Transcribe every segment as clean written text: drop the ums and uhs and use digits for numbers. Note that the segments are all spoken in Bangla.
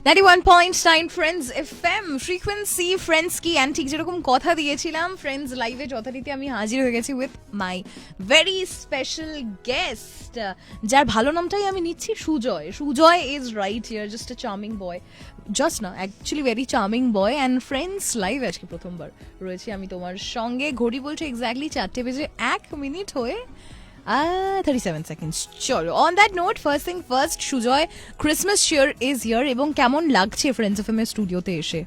91.9 ফ্রেন্ডস এফএম ফ্রিকোয়েন্সি ফ্রেন্ডস কি অ্যান্ড ঠিক যেরকম কথা দিয়েছিলাম ফ্রেন্ডস লাইভে যথারীতি আমি হাজির হয়ে গেছি with my very special guest, যার ভালো নামটাই আমি নিচ্ছি Sujoy. Sujoy is right here, just a charming boy, just না actually very charming boy. And friends live আজকে প্রথমবার রয়েছে আমি তোমার সঙ্গে। ঘড়ি বলছে এক্স্যাক্টলি 4:01 হয়ে 37 seconds. চলো, on that note first thing first, Sujoy, Christmas cheer is here এবং কেমন লাগছে ফ্রেন্ডস এফএম এর স্টুডিওতে এসে?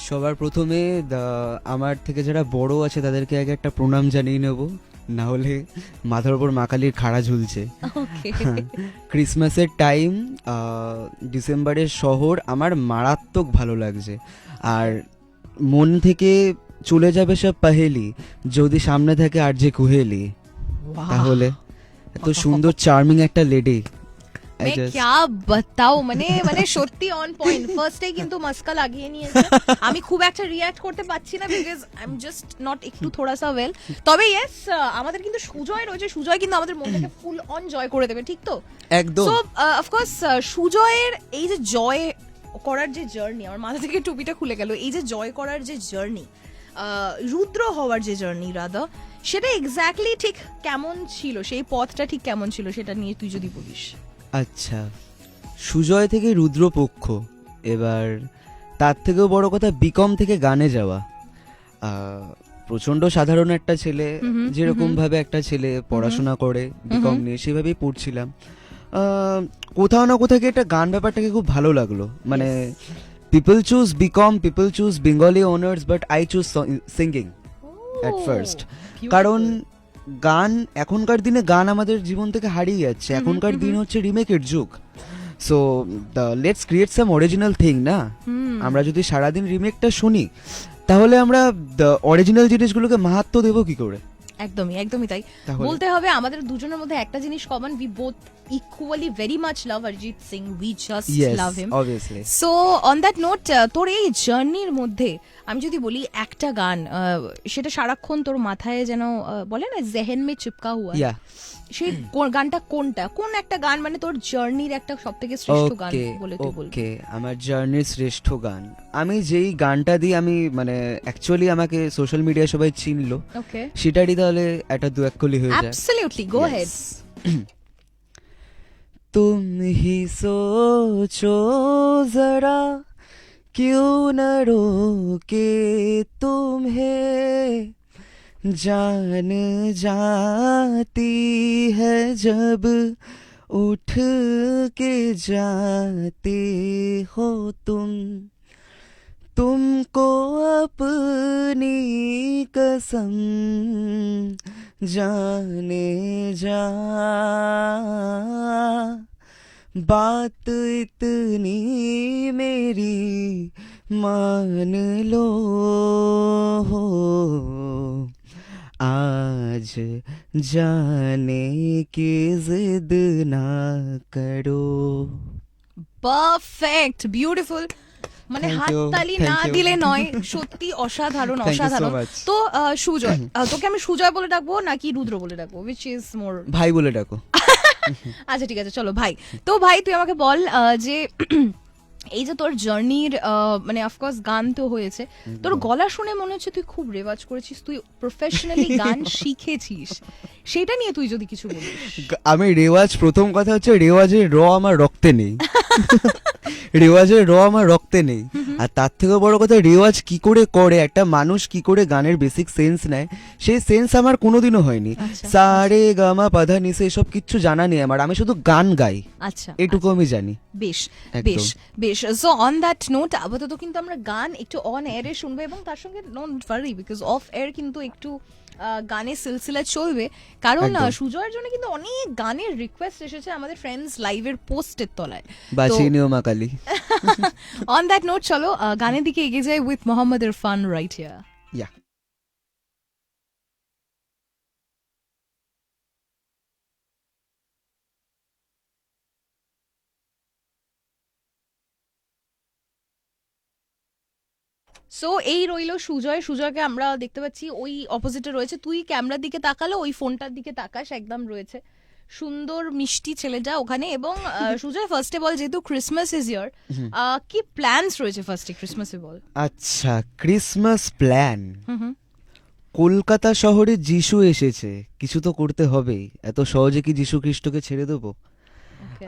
সবার প্রথমে আমার থেকে যারা বড় আছে তাদেরকে আগে একটা প্রণাম জানিয়ে নেব, না হলে মাথার উপর মা কালীর খাড়া ঝুলছে। ক্রিসমাসের টাইম, ডিসেম্বরের শহর আমার মারাত্মক ভালো লাগছে। আর মন থেকে চলে যাবে সব পাহেলি যদি সামনে থাকে আর যে কুহেলি। তাহলে এত সুন্দর চার্মিং একটা লেডি, क्या बताओ, মানে সত্যি অন পয়েন্ট। ফার্স্টেই কিন্তু মাস্কা লাগিয়ে নিয়েছে। আমি খুব একটা রিঅ্যাক্ট করতে পারছি না because I am just not একটু থোড়া সা ওয়েল। তবে ইয়েস, আমাদের কিন্তু সুজয় রয়েছে। সুজয় কিন্তু আমাদের মনটাকে ফুল অন জয় করে দেবে, ঠিক তো? একদম। সো অফকোর্স সুজয়ের এই যে জয় করার যে জার্নি, আমার মাথা থেকে টুপিটা খুলে গেল, এই যে জয় করার যে জার্নি, রুদ্র হওয়ার যে জার্নি রাধা, সেটা এক্স্যাক্টলি ঠিক কেমন ছিল? সেই পথটা ঠিক কেমন ছিল সেটা নিয়ে তুই যদি বলিস। আচ্ছা, সুজয় থেকে রুদ্রপক্ষ, এবার তার থেকেও বড় কথা বিকম থেকে গানে যাওয়া। প্রচন্ড সাধারণ একটা ছেলে, যেরকম ভাবে একটা ছেলে পড়াশোনা করে বিকম নিয়ে সেভাবেই পড়ছিলাম। কোথাও না কোথাও একটা গান ব্যাপারটাকে খুব ভালো লাগলো। মানে people choose BCom, people choose Bengali honours, but I choose singing at first. কারণ গান, এখনকার দিনে গান আমাদের জীবন থেকে হারিয়ে যাচ্ছে। এখনকার দিন হচ্ছে রিমেকের যুগ। So let's create some original thing না। আমরা যদি সারাদিন রিমেকটা শুনি তাহলে আমরা অরিজিনাল জিনিসগুলোকে মাহাত্ম্য দেবো কি করে? একদমই একদমই তাই। বলতে হবে আমাদের দুজনের মধ্যে একটা জিনিস common, we both equally very much love Arijit Singh, we just love him obviously. So on that note, তোর এই জার্নির মধ্যে আমি যদি বলি একটা গান, সেটা সারাক্ষণ তোর মাথায় যেন বলে না জেহেন মে চিপকা হুয়া, সেই গানটা কোনটা? কোন একটা গান মানে তোর জার্নির একটা সবথেকে শ্রেষ্ঠ গান বলে তুই বলবি? ওকে, আমার জার্নির শ্রেষ্ঠ গান, আমি যেই গানটা দিই, আমি মানে অ্যাকচুয়ালি আমাকে সোশ্যাল মিডিয়া সবাই চিনলো, ওকে, সেটারই তাহলে একটা দু এক কলি হয়ে যায়। Absolutely, go ahead. तुम ही सोचो जरा क्यों न रोके तुम्हें, जान जाती है जब उठ के जाते हो तुमको अपनी कसम जाने जा, बात इतनी मेरी मान लो, आज जाने की जिद ना करो। পারফেক্ট, বিউটিফুল, মানে হাততালি না দিলে নয়, সত্যি অসাধারণ অসাধারণ। তো সুজয়, তোকে আমি সুজয় বলে ডাকবো নাকি রুদ্র বলে ডাকবো? Which is more? ভাই বলে ডাকো। আচ্ছা ঠিক আছে, চলো ভাই। তো ভাই তুই আমাকে বল যে এই যে তোর জার্নির, মানে অফকোর্স গান তো হয়েছে, তোর গলা শুনে মনে হচ্ছে তুই খুব রেওয়াজ করেছিস, তুই প্রফেশনালি গান শিখেছিস, সেটা নিয়ে তুই যদি কিছু বলিস। আমি রেওয়াজ, প্রথম কথা হচ্ছে রেওয়াজের আমার রক্তে নেই। রেওয়াজের আমার রক্তে নেই। আর তার থেকেও বড় কথা, রেওয়াজ কি করে করে একটা মানুষ, কি করে গানের বেসিক সেন্স নেয়, সেই সেন্স আমার কোনোদিনও হয়নি। সারে গামা পাধা নিসে এসব কিচ্ছু জানা নেই আমার, আমি শুধু গান গাই। আচ্ছা, এটুকু আমি জানি। বেশ বেশ বেশ। সো অন দ্যাট নোট, আপাতত কিন্তু আমরা গান একটু অন এয়ারে শুনবো এবং তার সঙ্গে don't worry because of air কিন্তু একটু গানের সিলসিলা চলবে, কারণ সুজয়ের জন্য কিন্তু অনেক গানের রিকোয়েস্ট এসেছে আমাদের ফ্রেন্ডস লাইভের পোস্টের তলায়। বাঁচিয়ে নিও মা কালী। অন দ্যাট নোট চলো গানের দিকে এগিয়ে যাই with Mohammad Irfan right here. Yeah. So এই রইলো সুজয়। সুজয়কে আমরা দেখতে পাচ্ছি ওই অপোজিটে রয়েছে, তুই ক্যামেরার দিকে তাকালে ওই ফোনটার দিকে তাকাস, একদম রয়েছে সুন্দর মিষ্টি ছেলেটা ওখানে। এবং সুজয় ফার্স্টে বল, যেহেতু ক্রিসমাস ইজ ইয়ার, কি প্ল্যানস রয়েছে ফার্স্টে ক্রিসমাসে বল? আচ্ছা, ক্রিসমাস প্ল্যান, হুম। কলকাতা শহরে যিশু এসেছে, কিছু তো করতে হবেই, এত সহজে কি যিশু খ্রিস্টকে ছেড়ে দেবো? Okay.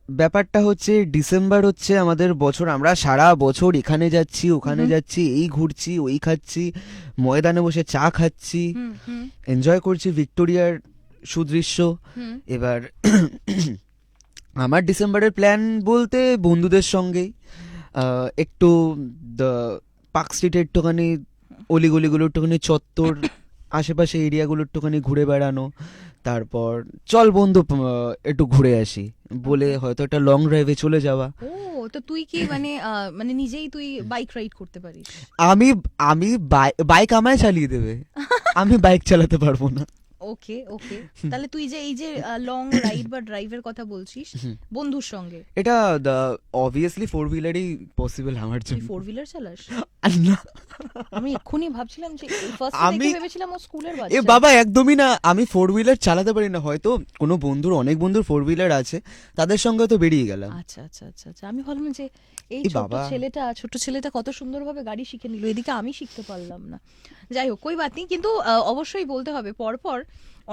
ব্যাপারটা হচ্ছে ডিসেম্বর হচ্ছে আমাদের বছর, আমরা সারা বছর এখানে যাচ্ছি ওখানে যাচ্ছি, এই ঘুরছি ওই খাচ্ছি, ময়দানে বসে চা খাচ্ছি, এনজয় করছি ভিক্টোরিয়ার সুদৃশ্য। এবার আমার ডিসেম্বরের প্ল্যান বলতে বন্ধুদের সঙ্গেই একটু পার্ক স্ট্রিটের একটুখানি অলিগলিগুলো, একটুখানি চত্বর আশেপাশে এরিয়াগুলো একটুখানি ঘুরে বেড়ানো, তারপর চল বন্ধু একটু ঘুরে আসি বলে হয়তো একটা লং ড্রাইভে চলে যাওয়া। ও, তো তুই কি মানে মানে নিজেই তুই বাইক রাইড করতে পারিস? আমি আমি বাইক আমায় চালিয়ে দেবে, আমি বাইক চালাতে পারবো না। ওকে ওকে, তাহলে তুই যে এই যে লং রাইড বা ড্রাইভের কথা বলছিস বন্ধুর সঙ্গে, এটা অবভিয়াসলি ফোর হুইলারই পসিবল আমার তুই জন্য। ফোর হুইলার চালাস? না, আমি এক্ষুনি ভাবছিলাম যে ফার্স্ট আমি- ভেবেছিলাম ও স্কুলের এ বাচ্চা। বাবা একদমই না, আমি ফোর হুইলার চালাতে পারি না, হয়তো কোনো বন্ধুর, অনেক বন্ধুর ফোর হুইলার আছে, তাদের সঙ্গে তো বেরিয়ে গেলাম। আচ্ছা আচ্ছা আচ্ছা আচ্ছা, আমি ভাবলাম যে এই এ ছোট বাবা। ছোট ছেলেটা কত সুন্দরভাবে গাড়ি শিখে নিল, এদিকে আমি শিখতে পারলাম না। যাই হোক, কই বাত নেই, কিন্তু অবশ্যই বলতে হবে পরপর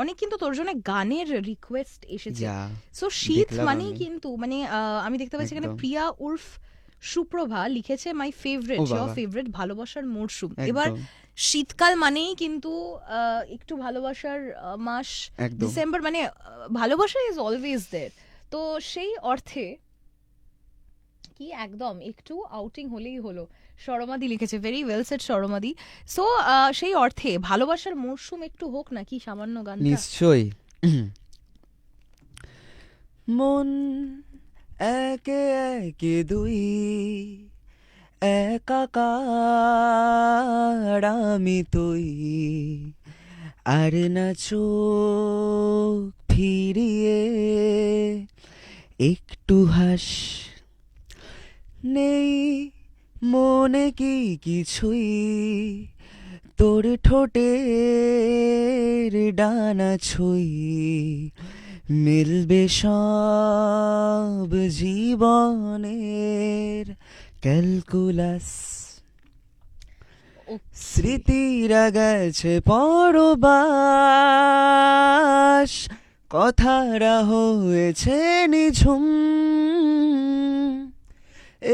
অনেক কিন্তু তোর জন্য গানের রিকোয়েস্ট এসেছে। যা, সো শীত দেখলাম মানেই আমি। কিন্তু মানে আমি দেখতে পাচ্ছি এখানে একদম। প্রিয়া উর্ফ সুপ্রভা লিখেছে মাই ফেভারিট, ও ইওর বাবা। ফেভারিট ভালোবাসার মরশুম। একদম। এবার শীতকাল মানেই কিন্তু একটু ভালোবাসার মাস। একদম। ডিসেম্বর মানে ভালোবাসা ইজ অলওয়েজ দেয়ার। তো সেই অর্থে কি একদম একটু আউটিং হলেই হলো। সরমাদি লিখেছে, ভেরি ওয়েল সেড সরমাদি। সো সেই অর্থে ভালোবাসার মরশুম একটু হোক নাকি সামান্য গানটা? নিশ্চয়ই। মন একে একে দুই, একাকার আমি তুই, আর না চোখ ফিরিয়ে একটু হাস, নেই মনে কি কিছুই, তোর ঠোঁটের ডানা ছুঁই, মিলবে সব জীবনের ক্যালকুলাস, স্মৃতিরা গেছে পরবাস, কথারা হয়েছে নিঝুম,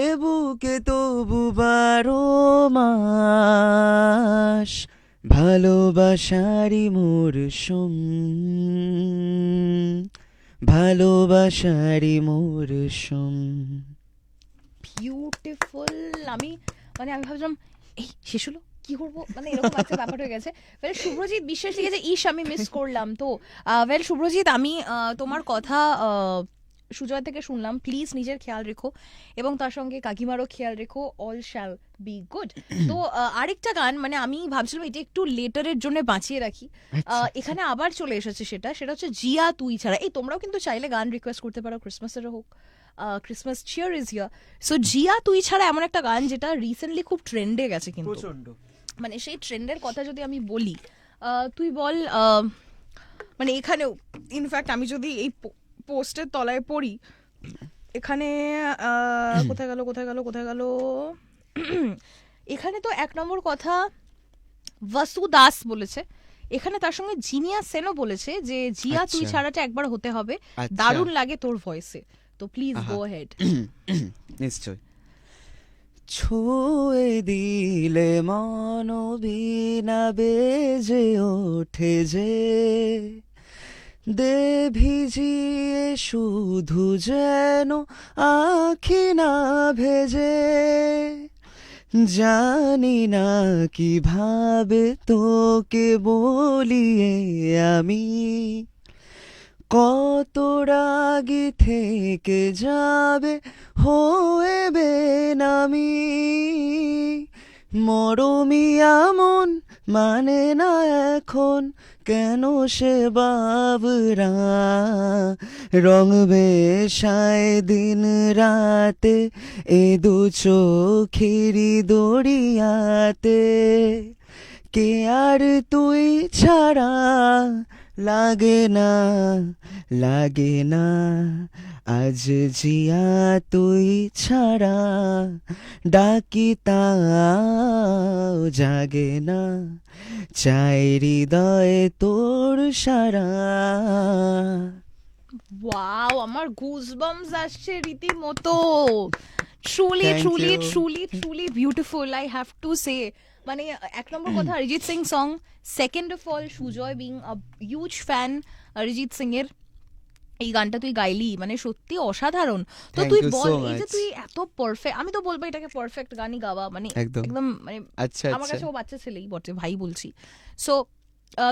এ বুকে তবু 12 মাস, ভালোবাসারই মরশুম, ভালোবাসারই মরশুম। বিউটিফুল। আমি ভাবছিলাম এই শেষ হলো কি করবো, মানে এরকম একটা ব্যাপার হয়ে গেছে। ওয়েল শুভ্রজিৎ বিশ্বাস লিখেছে, ইস আমি মিস করলাম তো। ওয়েল শুভ্রজিৎ, আমি তোমার কথা সুজয় থেকে শুনলাম, প্লিজ নিজের খেয়াল রেখো এবং তার সঙ্গে কাকিমারও খেয়াল রেখো, অল শ্যাল বি গুড। তো আরেকটা গান মানে আমি ভাবছিলাম এটা একটু লেটারের জন্য বাঁচিয়ে রাখি, এখানে আবার চলে এসেছে, সেটা হচ্ছে জিয়া তুই ছাড়া। এই তোমরাও কিন্তু চাইলে গান রিকোয়েস্ট করতে পারো, ক্রিসমাসেরও হোক, Christmas cheer is here. So Jiya তুই ছাড়া এমন একটা গান যেটা রিসেন্টলি খুব ট্রেন্ডে গেছে, কিন্তু প্রচন্ড। মানে সেই ট্রেন্ডের কথা যদি আমি বলি, তুই বল, মানে এখানেও ইনফ্যাক্ট আমি যদি এই পোস্টের তলায় পড়ি, এখানে কোথায় গেল এখানে তো 1 নম্বর কথা বসু দাস বলেছে, এখানে তার সঙ্গে জিনিয়া সেনও বলেছে যে জিয়া তুই আচ্ছা। ছাড়াটা একবার হতে হবে, আচ্ছা। দারুণ লাগে তোর ভয়েসে। তো প্লিজ আহা। গো হেড। নিশ্চয়। ছুঁয়ে দিলে মনোবিনা বেজে ওঠে যে, দে ভিজিয়ে শুধু যেন আখি না ভেজে, জানি না কিভাবে তোকে বলিয়ে আমি, কত রাগি থেকে যাবে হয়ে বেনামি, মরমিয়া মন মানে না এখন কেন সে বাবরা, রং বেশায় দিন রাতে এ দু চোখেরি দড়িয়াতে, কে আর তুই ছাড়া লাগে না লাগে না আজ জিয়া তুই ছাড়া ডাকি তাও জাগে না চাই হৃদয়ে তোর সারা ওয়াও, আমার গুজবাম্পস আসছে রীতিমতো। Truly Thank truly you. Truly truly beautiful, I have to say. মানে এক নম্বর কথা Arijit Singh song, second of all Sujoy being a huge fan Arijit Singh এর, এই গানটা তুই গাইলি মানে সত্যি অসাধারণ। তো Thank তুই you বল, so এই যে much. তুই এত পারফেক্ট, আমি তো বলবো এটাকে পারফেক্ট গানই গাওয়া, মানে একদম। একদম মানে আচ্ছা আমার আচ্ছা কাছে ও বাচ্চা ছেলেই বটে, ভাই বলছি। সো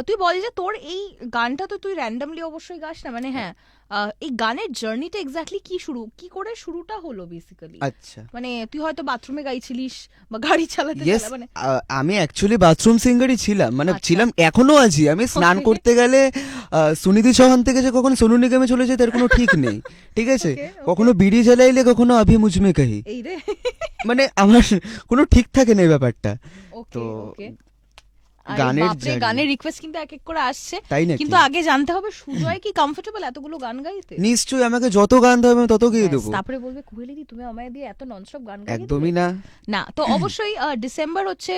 তুই বল যে তোর এই গানটা তো তুই র্যান্ডমলি অবশ্যই গাস না, মানে হ্যাঁ, এই গানের জার্নিটা এক্স্যাক্টলি কি করে শুরুটা হলো বেসিক্যালি? আচ্ছা মানে তুই হয়তো বাথরুমে গাইছিলিস বা গাড়ি চালাতে ইয়েস, মানে আমি অ্যাকচুয়ালি বাথরুম সিঙ্গারই ছিলাম, মানে আচ্ছা। ছিলাম, এখনো আছি। আমি স্নান Okay. করতে গেলে সুনিধি চৌহান থেকে যে কখন সোনু নিগমে চলে যায় তার কোনো ঠিক নেই, ঠিক আছে? Okay, okay. কখনো বিড়ি জ্বালাইলে কখনো আভি মুঝমে কাহি, এই রে। মানে আমার কোনো ঠিক থাকে না এই ব্যাপারটা। ওকে তো ওকে, গানের বাপরে, journey। গানের রিকোয়েস্ট কিন্তু এক এক করে আসছে। তাই নাকি? কিন্তু আগে জানতে হবে সুজয় কি কমফোর্টেবল এতগুলো গান গাইতে? নিশ্চয়ই, আমাকে যত গান দেবে আমি তত গিয়ে ব্যাস, দেবো। তারপরে বলবে কুহেলি দি তুমি আমায় দিয়ে এত ননস্টপ গান গাইয়ে একদমই দিলে? না। না, তো অবশ্যই ডিসেম্বর হচ্ছে,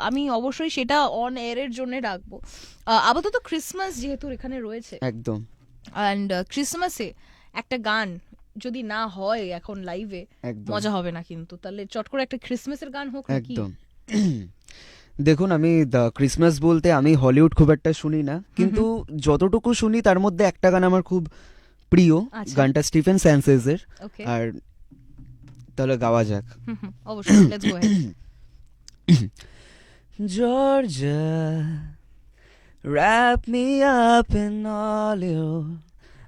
আমি অবশ্যই সেটা অন এয়ারের জন্য রাখবো। আপাতত ক্রিসমাস যেহেতু এখানে রয়েছে, একদম অ্যান্ড ক্রিসমাসে একটা গান যদি না হয় এখন লাইভে, একদম মজা হবে না কিন্তু। তাহলে চট করে একটা ক্রিসমাসের গান হোক নাকি? একদম। দেখুন, আমি ক্রিসমাস বলতে আমি হলিউড খুব একটা শুনি না, কিন্তু যতটুকু শুনি তার মধ্যে একটা গান আমার খুব প্রিয়। আচ্ছা। গানটা স্টিফেন স্যান্সেজের, ওকে, আর তাহলে গাওয়া যাক। অবশ্যই, let's go ahead. Georgia, wrap me up in all your,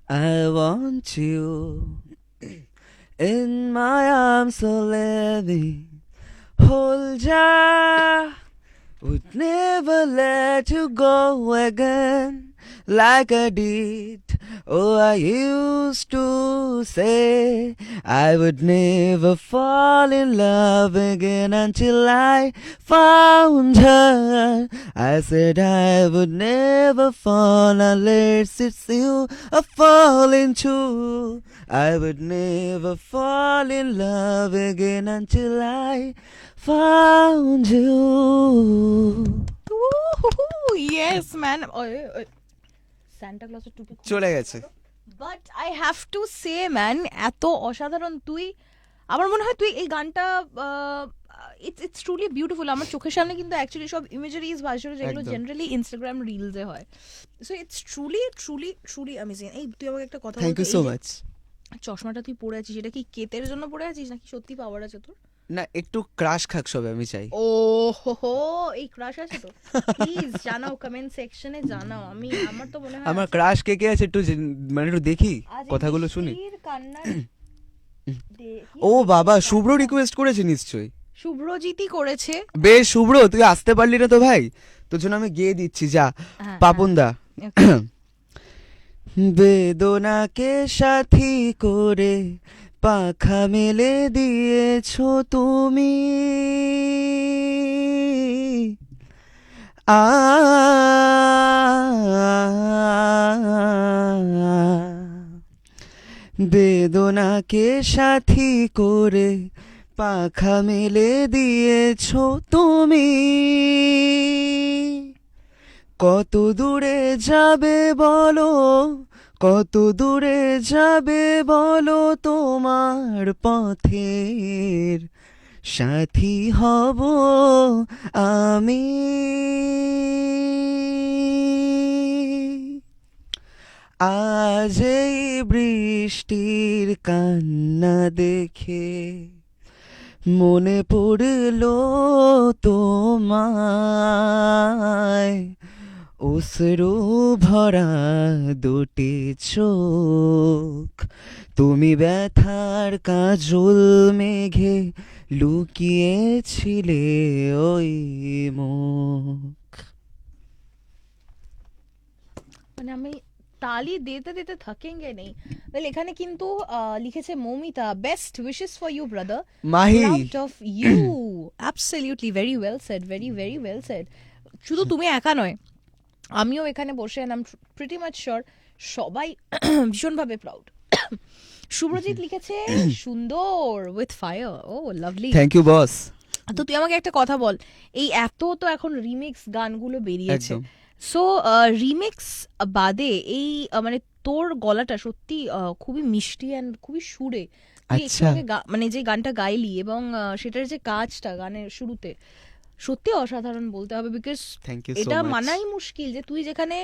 I want you in my arms, so let me hold ya. Would never let you go again like I did. Oh, I used to say I would never fall in love again until I found her. I said I would never fall unless it's you I fall into. I would never fall in love again until I found you. Yes man. Santa ক্লজের টুপি চলে গেছে। But I have to say man, এত অসাধারণ তুই। আমার মনে হয় তুই এই গানটা, ইটস ট্রুলি বিউটিফুল। আমার চোখের সামনে কিন্তু অ্যাকচুয়ালি সব ইমেজারিজ ভাষণ যেগুলো একদম। জেনারেলি ইনস্টাগ্রাম রিলসে হয়। So it's truly truly truly amazing. এই তুই আমাকে একটা কথা বল, থ্যাংক ইউ তো সো এই যে মাচ। চশমাটা তুই পরে আছিস, এটা কি কেতের জন্য পরে আছিস নাকি সত্যি পাওয়ার আছে তোর? না, একটু ক্রাশ খাক সবে আমি চাই। ও হো, এই ক্রাশ আছে তো? প্লিজ জানাও, কমেন্ট সেকশনে জানাও। আমার তো মনে হয় আমার ক্রাশ কে কে আছে একটু মানে একটু দেখি, আজ এই কথাগুলো শুনি। বৃষ্টির কান্নার ও বাবা, শুভ্র রিকোয়েস্ট করেছে নিশ্চয়ই। শুভ্রজিৎই করেছে। বেশ শুভ্র, তুই আসতে পারলি না তো ভাই, তোর জন্য আমি গিয়ে দিচ্ছি, যা। হ্যাঁ, পাপনদা। হ্যাঁ, বেদনাকে সাথী করে পাখা মেলে দিয়েছো তুমি, আ বেদনাকে সাথী করে পাখা মেলে দিয়েছো তুমি, কত দূরে যাবে বলো, কত দূরে যাবে বলো, তোমার পথের সাথী হব আমি। আজ এই বৃষ্টির কান্না দেখে মনে পড়লো তোমায়, অশ্রু ভরা দুটি চোখ, তুমি ব্যথার কাজল মেঘে লুকিয়েছিলে ওই মুখ। মানে আমি তালি দিতে দিতে থাকেঙ্গে নেই। ওয়েল, এখানে কিন্তু লিখেছে Moumita, best wishes for you brother, Mahi, proud of you. Absolutely, very well said, very very well said. শুধু তুমি একা নয়, আমিও এখানে বসে and I'm pretty much sure সবাই ভীষণভাবে প্রাউড। শুভ্রজিৎ লিখেছে সুন্দর with fire, oh lovely. Thank you boss. তো তুই আমাকে একটা কথা বল, এই এত তো এখন রিমিক্স গানগুলো বেরিয়েছে, একদম। সো রিমিক্স বাদে এই মানে তোর গলাটা সত্যি খুবই মিষ্টি অ্যান্ড খুবই সুরে। তুই একটু আচ্ছা। আগে মানে যে গানটা গাইলি এবং সেটার যে কাজটা গানের শুরুতে সত্যি অসাধারণ বলতে হবে, বিকজ থ্যাংক ইউ সো এটা মাচ। মানাই মুশকিল যে তুই যেখানে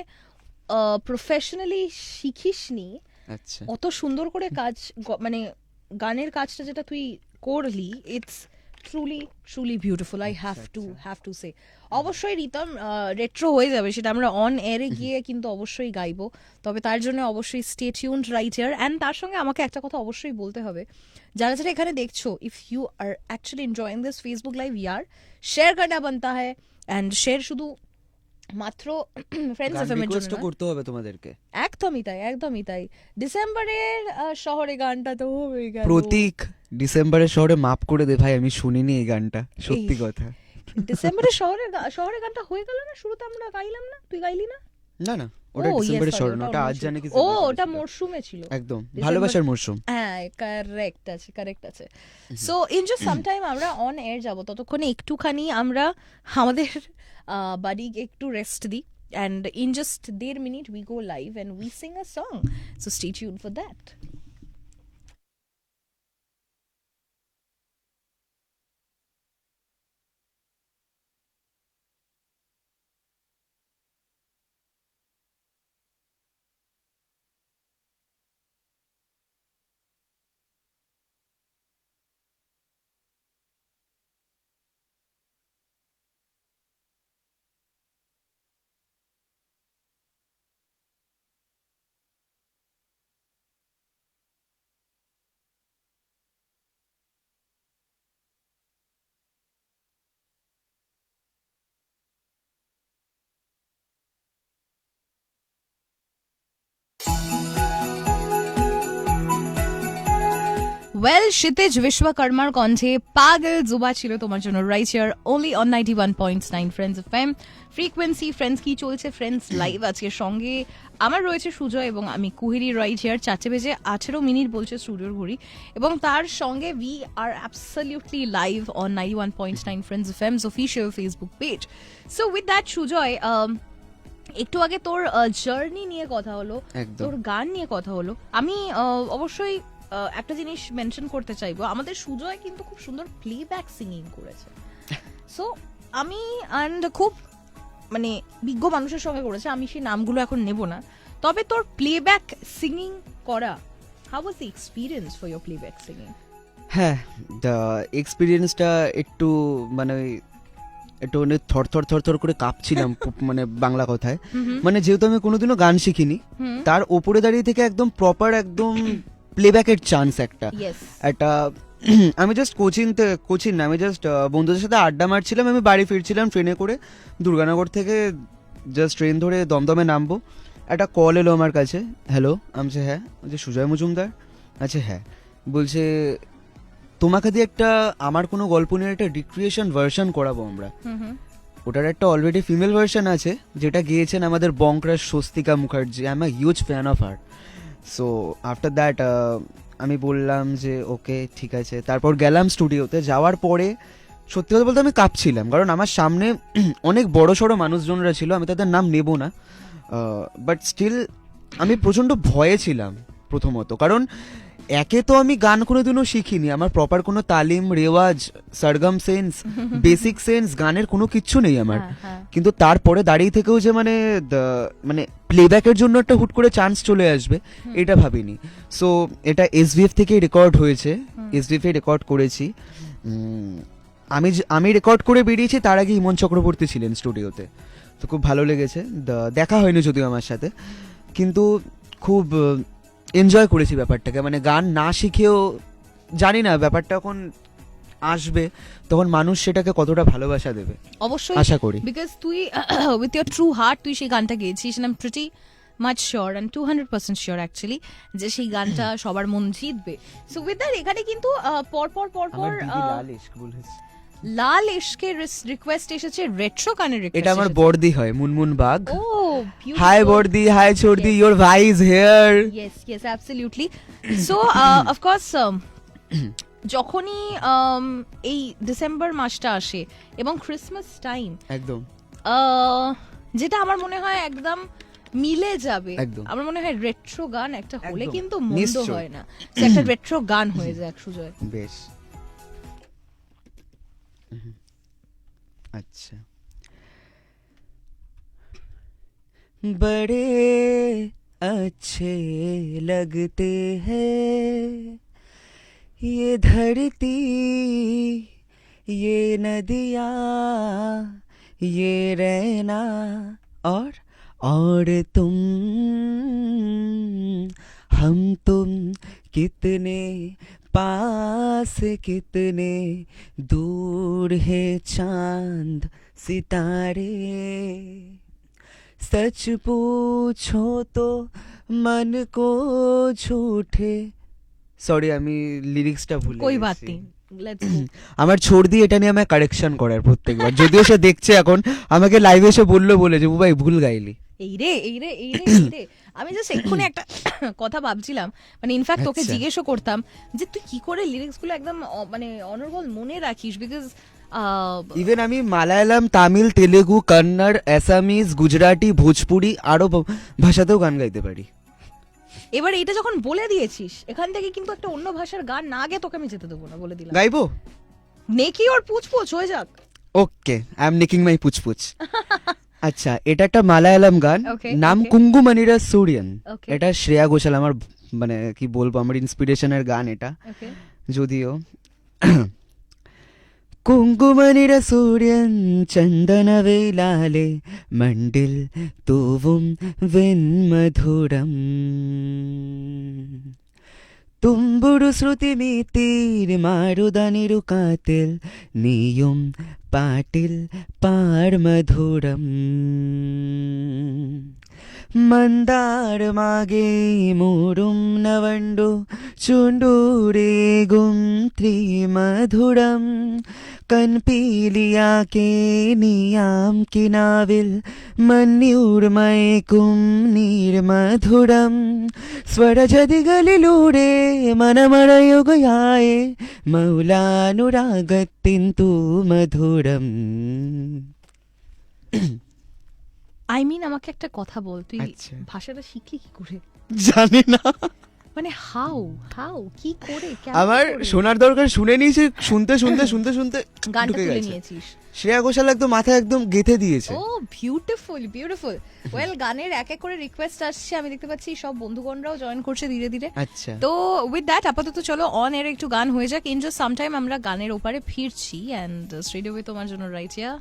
প্রফেশনালি শিখিসনি আচ্ছা। অত সুন্দর করে কাজ মানে গানের কাজটা যেটা তুই করলি, it's truly truly beautiful, I have to সে। অবশ্যই রিতম রেট্রো হয়ে যাবে, সেটা আমরা অন এয়ারে গিয়ে কিন্তু অবশ্যই গাইবো, তবে তার জন্য অবশ্যই stay tuned right here. And তার সঙ্গে আমাকে একটা কথা অবশ্যই বলতে হবে, যারা যারা এখানে দেখছো, if you are actually enjoying this Facebook live ইয়ার, শেয়ার করনা বানতা হ্যায়, অ্যান্ড শেয়ার শুধু মাত্র ফ্রেন্ডস এফএম এর জন্য রিকোয়েস্ট না। করতে হবে তোমাদেরকে। একদমই তাই, একদমই তাই। ডিসেম্বরের শহরে গানটা তো হয়ে গেল। প্রতীক ডিসেম্বরের শহরে মাপ করে দে ভাই, আমি শুনিনি এই গানটা, সত্যি কথা। ডিসেম্বরের শহরে গানটা হয়ে গেল না, শুরুতে আমরা গাইলাম না, তুই গাইলি না? না না, ওটা ও, yes, ডিসেম্বরের sorry, শহরে না, ওটা ওটা অন্য আজ জানে কি ও ওটা মরশুমে ছিল। একদম ডিসেম্বর- ভালোবাসার মরশুম। হ্যাঁ, কারেক্ট আছে। So in just some time আমরা অন এয়ার যাব, ততক্ষণে একটুখানি আমরা আমাদের বাড়িকে একটু রেস্ট দিই, and in just 1.5 minute we go live and we sing a song, so stay tuned for that. Well, Kshitij বিশ্বকর্মার কণ্ঠে পাগল জুবা ছিল তোমার জন্য right here only on 91.9 Friends FM frequency. Friends কি চলছে? ফ্রেন্ডস লাইভ আছে, সঙ্গে আমার রয়েছে সুজয় এবং আমি কুহেরি রাইট হিয়ার। 4:18 বলছে স্টুডিওর ঘড়ি, এবং তার সঙ্গে we are absolutely live on 91.9 Friends FM's official Facebook page. So with that Sujoy, একটু আগে তোর জার্নি নিয়ে কথা হলো, একদম। তোর গান নিয়ে কথা হলো। আমি অবশ্যই একটা জিনিস মেনশন করতে চাইবো, আমাদের সুজয় কিন্তু খুব সুন্দর প্লেব্যাক সিঙ্গিং করেছে। সো আমি খুব মানে বিজ্ঞ মানুষের সঙ্গে করেছে, আমি সেই নামগুলো এখন নেব না, তবে তোর প্লেব্যাক সিঙ্গিং করা, how was the experience for your playback singing? হ্যাঁ, দ্য এক্সপিরিয়েন্সটা একটু মানে একটু মানে থর করে কাঁপছিলাম মানে বাংলা কথায়, মানে যেহেতু আমি কোনোদিনও গান শিখিনি, তার ওপরে দাঁড়িয়ে থেকে একদম প্রপার একদম প্লেব্যাকের চান্স একটা আমি জাস্ট কোচিং না, আমি জাস্ট বন্ধুদের সাথে আড্ডা মারছিলাম, আমি বাড়ি ফিরছিলাম ট্রেনে করে দুর্গানগর থেকে, জাস্ট ট্রেন ধরে দমদমে নামবো, একটা কল এলো আমার কাছে। হ্যালো, আমি হ্যাঁ। বলছে সুজয় মজুমদার? আচ্ছা হ্যাঁ। বলছে তোমাকে দিয়ে একটা আমার কোনো গল্প নিয়ে একটা রিক্রিয়েশন ভার্সন করাবো আমরা। ওটার একটা অলরেডি ফিমেল ভার্সন আছে, যেটা গেয়েছেন আমাদের bong crush Swastika Mukherjee. I am a huge fan of her. So after that আমি বললাম যে ওকে ঠিক আছে। তারপর গেলাম স্টুডিওতে, যাওয়ার পরে সত্যি কথা বলতে আমি কাঁপছিলাম, কারণ আমার সামনে অনেক বড় সড়ো মানুষজনরা ছিল, আমি তাদের নাম নেব না, বাট স্টিল আমি প্রচণ্ড ভয়ে ছিলাম প্রথমত, কারণ একে তো আমি গান কোনোদিনও শিখিনি, আমার প্রপার কোনো তালিম রেওয়াজ সরগম সেন্স বেসিক সেন্স গানের কোনো কিচ্ছু নেই আমার। কিন্তু তারপরে দাঁড়িয়ে থেকেও যে মানে প্লেব্যাকের জন্য একটা হুট করে চান্স চলে আসবে এটা ভাবিনি। সো এটা এসভিএফ থেকে রেকর্ড হয়েছে, এসভিএফ এ রেকর্ড করেছি। আমি রেকর্ড করে বেরিয়েছি, তার আগে ইমন চক্রবর্তী ছিলেন স্টুডিওতে, তো খুব ভালো লেগেছে। দেখা হয়নি যদিও আমার সাথে, কিন্তু খুব এনজয় করেছি ব্যাপারটাকে, মানে গান না শিখেও জানি না ব্যাপারটা যখন আসবে তখন মানুষ সেটাকে কতটা ভালোবাসা দেবে অবশ্যই আশা করি, বিকজ তুই উইথ ইয়োর ট্রু হার্ট তুই সেই গানটা গেয়েছিস, I am pretty much sure and 200% sure actually যে সেই গানটা সবার মন জিতবে। সো উইথ দ্যাট এখানে কিন্তু পর আমার দিদি লাল ইশক বলেছে। লাল ইশকের রিকোয়েস্ট এসেছে রেট্রো গানের রিকোয়েস্ট। এটা আমার বর্দি হয়, মুনমুন বাগ। ও হাই বর্দি, হাই চর্দি, ইওর ভাই is here. Yes yes absolutely. So of course যখনই এই ডিসেম্বর মাসটা আসে এবং ক্রিসমাস টাইম, একদম যেটা আমার মনে হয় একদম মিলে যাবে। একদম। আমার মনে হয় রেট্রো গান একটা হলে একদম, কিন্তু মন্দ নিশ্চয়। হয় না, যে একটা রেট্রো গান হয়ে যায় সুজয়। বেশ अच्छा। बड़े अच्छे लगते हैं ये धरती, ये नदियाँ, ये रहना और तुम, हम तुम कितने पास कितने दूर है चांद सितारे, सच पूछो तो मन को झूठे। সরি আমি লিরিক্সটা ভুলে কোই গেছি। বাত নেই, লেটস গো। আমার ছোড়দি এটা নিয়ে আমায় কারেকশন করার প্রত্যেকবার, যদিও সে দেখছে এখন, আমাকে লাইভে এসে বলে যে ভাই ভুল গাইলি। এই রে আমি জাস্ট এক্ষুনি একটা কথা ভাবছিলাম, মানে ইনফ্যাক্ট তোকে আচ্ছা। জিজ্ঞেসও করতাম যে তুই কি করে লিরিক্স গুলো একদম মানে অনর্গল মনে রাখিস, বিকজ ইভেন আমি মালায়ালাম, তামিল, তেলেগু, কন্নড়, অ্যাসামিজ, গুজরাটি, ভোজপুরি আরো ভাষাতেও গান গাইতে পারি। এবার এটা যখন বলে দিয়েছিস, এখান থেকে কিন্তু একটা অন্য ভাষার গান না গে তোকে আমি যেতে দেবো না, বলে দিলাম। গাইবো? নেকি ওর পুছ হয়ে যাক। ওকে, আই এম নিকিং মাই পুচপুচ। আচ্ছা, এটা একটা মালায়ালাম গান, Okay, নাম okay. কুঙ্গুমানিরা সুরিয়ান। Okay. এটা শ্রেয়া ঘোষাল, আমার মানে কি বলবো, আমার ইন্সপিরেশনের গান এটা, ওকে যদিও। കുങ്കുമനിര സൂര്യൻ ചന്ദനവേലാലെ മണ്ടിൽ തൂവും വെൺമധുരം, തുമ്പുടു ശ്രുതി മീത്തീർ മാരുതനിരു കാത്തിൽ നീയും പാട്ടിൽ പാട് മധുരം, മന്ദാരമാകെ മൂടും നവണ്ടു ചുണ്ടൂരേകും ത്രിമധുരം, കൺപീലിയാക്കെ നീയാം കിനാവിൽ മഞ്ഞൂർമയക്കും നീർമധുരം, സ്വരജതികളിലൂടെ മനമറയുകയായേ മൗലാനുരാഗത്തിൻ തൂമധുരം। আই মিন আমাকে একটা কথা বল, তুই আচ্ছা। ভাষাটা শিখলি কি করে? জানি না, মানে হাউ কি করে, কেমন আমার করে? শোনার দরকার, শুনে নিয়েছি, শুনতে গানটা ঢুকে তুলে গেছে। নিয়েছিস। শ্রেয়া ঘোষাল একদম মাথায় একদম গেঁথে দিয়েছে। ও বিউটিফুল বিউটিফুল। ওয়েল, গানের এক এক করে রিকোয়েস্ট আসছে, আমি দেখতে পাচ্ছি সব বন্ধুগণরাও জয়েন করছে ধীরে ধীরে। আচ্ছা, তো উইথ দ্যাট আপাতত চলো অন এর একটু গান হয়ে যাক, ইন জাস্ট সামটাইম আমরা গানের ওপারে ফিরছি, এন্ড স্ট্রেট অ্যাওয়ে তোমার জন্য right yeah.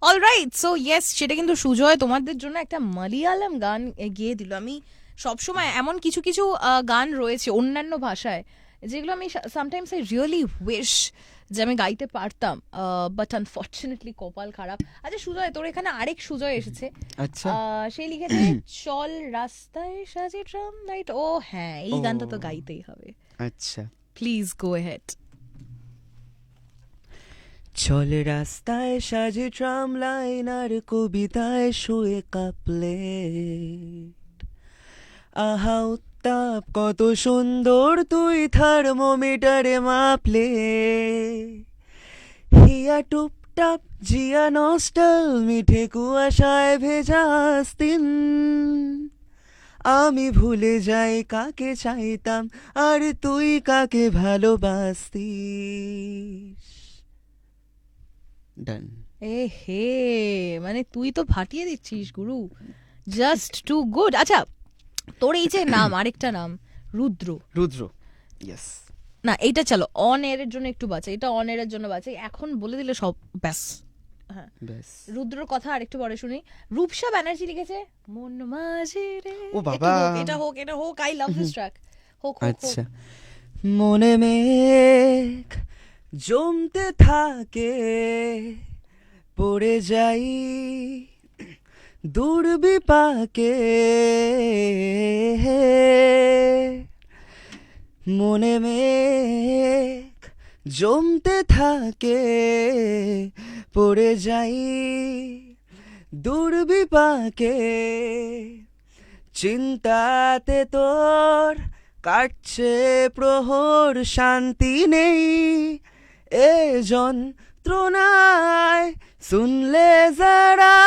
Alright, so yes, সেটা কিন্তু সুজয় তোমাদের জন্য একটা মালয়ালম গান গেয়ে দিল। আমি সবসময় এমন কিছু কিছু গান রয়েছে অন্যান্য ভাষায় যেগুলো আমি সামটাইমস আই রিয়েলি উইশ যে আমি গাইতে পারতাম, বাট আনফর্চুনেটলি কপাল খারাপ। আচ্ছা সুজয়, তোর এখানে আরেক সুজয় এসেছে। আচ্ছা, সে লিখেছে চল রাস্তায় সাজে ট্রাম লাইট। ও হ্যাঁ, এই গানটা তো গাইতেই হবে। আচ্ছা। Please go head. চল রাস্তায় সাজে ট্রাম লাইন আর কবিতায় শুয়ে কাঁপলে, আহা উত্তাপ কত সুন্দর তুই থার্মোমিটারে মাপলে, হিয়া টুপটাপ জিয়া নস্টাল মিঠে কুয়াশায় ভেজা আস্তিন, আমি ভুলে যাই কাকে চাইতাম আর তুই কাকে ভালোবাসতিস। ডান। এ হে, মানে তুই তো ফাটিয়ে দিচ্ছিস গুরু, জাস্ট টু গুড। আচ্ছা, তোর এই যে নাম, আরেকটা নাম রুদ্র, ইয়েস। না এইটা চলো অন এর জন্য একটু বাঁচাই, এটা অন এর জন্য বাঁচাই, এখন বলে দিলে সব ব্যাস। হ্যাঁ, ব্যাস। রুদ্রর কথা আরেকটু পরে শুনি। রূপসা ব্যানার্জি লিখেছে মন মাঝে রে। ও বাবা, এটা হোক, আই লাভ দিস ট্র্যাক। হোক। আচ্ছা। মনে মেঘ জমতে থাকে, পড়ে যাই দুর্বিপাকে, মনে মেঘ জমতে থাকে, পড়ে যাই দুর্বিপাকে, চিন্তাতে তোর কাটছে প্রহর, শান্তি নেই এ যন্ত্রণায়, শুনলে যারা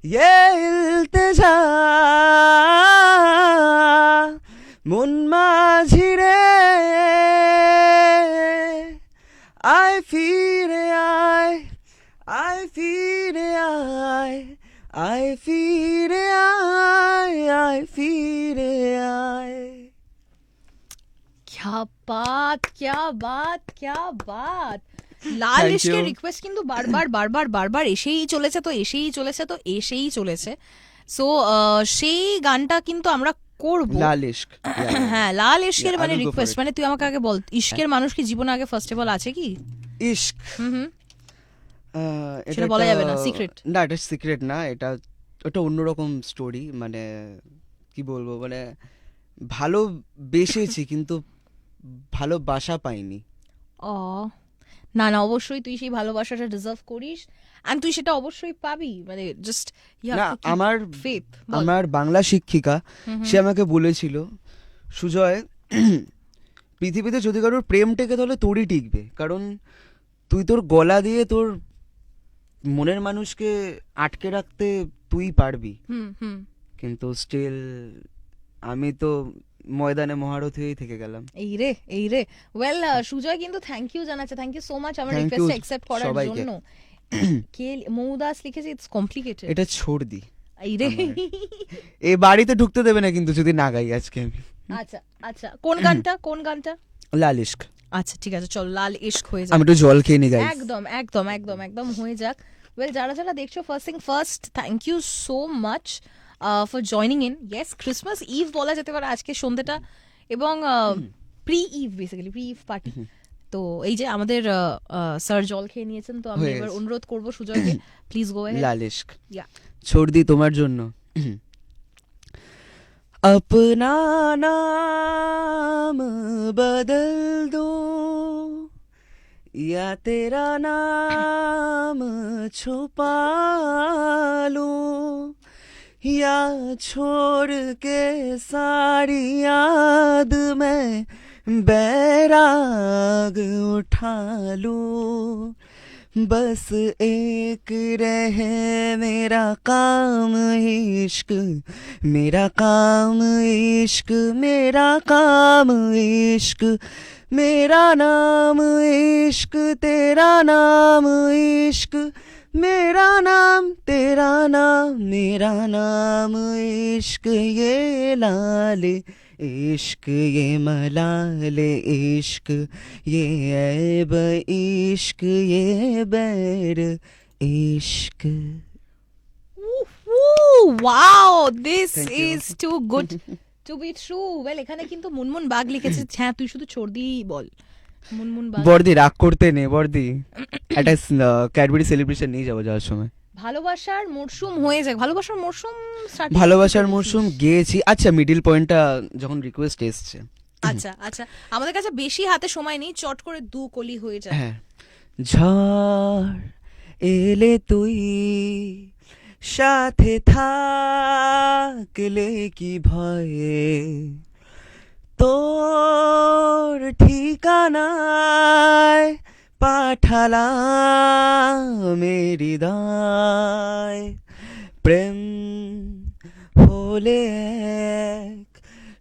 ये ইলতেজা, মন মাঝি রে আয় ফিরে আয়, আয় ফিরে আয়, আয় ফিরে আয়, আয় ফিরে আয়। क्या बात, क्या बात, क्या बात। লাল Thank ইশকের you. রিকোয়েস্ট কিন্তু বারবার এসেই চলেছে, তো এসেই চলেছে, তো এসেই চলেছে। সো সেই গানটা কিন্তু আমরা করব। লাল ইশক, হ্যাঁ, লাল ইশকের Yeah, I মানে will go for request, it. মানে তুই আমাকে আগে বল, ইশকের মানুষ কি জীবনে আগে ফার্স্ট অফ অল আছে কি? ইশক হুম। এটা সেটা বলা একটা- যাবে না, secret। না, এটা সিক্রেট না, এটা ওটা অন্যরকম স্টোরি। মানে কি বলবো, মানে ভালোবেসেছি কিন্তু ভালোবাসা পাইনি। ও না না, অবশ্যই তুই সেই ভালোবাসাটা ডিজার্ভ করিস, এন্ড তুই সেটা অবশ্যই পাবি। মানে জাস্ট না, আমার ফেথ। আমার বাংলা শিক্ষিকা সে আমাকে বলেছিল, সুজয় পৃথিবীতে যদি কারোর প্রেম টেকে তাহলে তোরই টিকবে, কারণ তুই তোর গলা দিয়ে তোর মনের মানুষকে আটকে রাখতে তুই পারবি, হুম। কিন্তু স্টিল আমি তো ময়দানে মহারথী হয়েই থেকে গেলাম। এই রে ওয়েল, সুজয় কিন্তু থ্যাংক ইউ জানাচ্ছে, থ্যাংক ইউ সো মাচ আমার Thank রিকোয়েস্ট you অ্যাকসেপ্ট করার সবাইকে। জন্য। কে মৌদাস লিখেছে, ইটস কমপ্লিকেটেড। এটা ছোড় দি, এই রে। এই বাড়িতে ঢুকতে দেবে না কিন্তু যদি না গাই আজকে আমি। আচ্ছা কোন গানটা? লাল ইশক। আচ্ছা ঠিক আছে, চল লাল ইশক হয়ে আমি যাক। একটু জল খেয়ে নি গাই। একদম হয়ে যাক। ওয়েল, যারা দেখছো, first thank you so much for joining in. Yes, Christmas eve বলা যেতে পারে আজকে সন্ধ্যেটা, এবং প্রি ইভ পার্টি। তো এই যে আমাদের স্যার জল খেয়ে নিয়েছেন, তো আমি হয়ে এবার গেছে। অনুরোধ করবো সুজয়কে, please go ahead. Laal Ishq Yeah. छोड़ दी তোমার জন্য। अपना नाम बदल दो या तेरा नाम छुपा लो, या छोड़ के सारी याद में बैराग उठा लो, बस एक रहे मेरा काम इश्क, मेरा काम इश्क, मेरा काम इश्क, मेरा नाम इश्क, तेरा नाम इश्क, मेरा नाम तेरा नाम, मेरा नाम इश्क, ये लाल इश्क, ये मलाल इश्क, ये ऐब इश्क, ये बैर इश्क। Wow, this Thank you. Is too good to be true. Well, এখানে কিন্তু মুনমুন বাগ লিখেছে, হ্যাঁ তুই শুধু চর্দি বল। মুনমুন বাগ, বর্দি রাগ করতে নেই, বর্দি একটা ক্যাডবেরি সেলিব্রেশন নিয়ে যাবো যাওয়ার সময়। ভালোবাসার মরশুম হয়ে যাক, ভালোবাসার মরশুম starting ভালোবাসার করেছিস। মরশুম গেয়েছি। আচ্ছা, মিডিল পয়েন্টটা যখন রিকোয়েস্ট এসছে, আচ্ছা আমাদের কাছে বেশি হাতে সময় নেই, চট করে দু কলি হয়ে যায়। হ্যাঁ, ঝড় এলে তুই সাথে থাকলে কি ভয়ে, তোর ঠিকানায় পাঠালাম হৃদয়, প্রেম হলে এক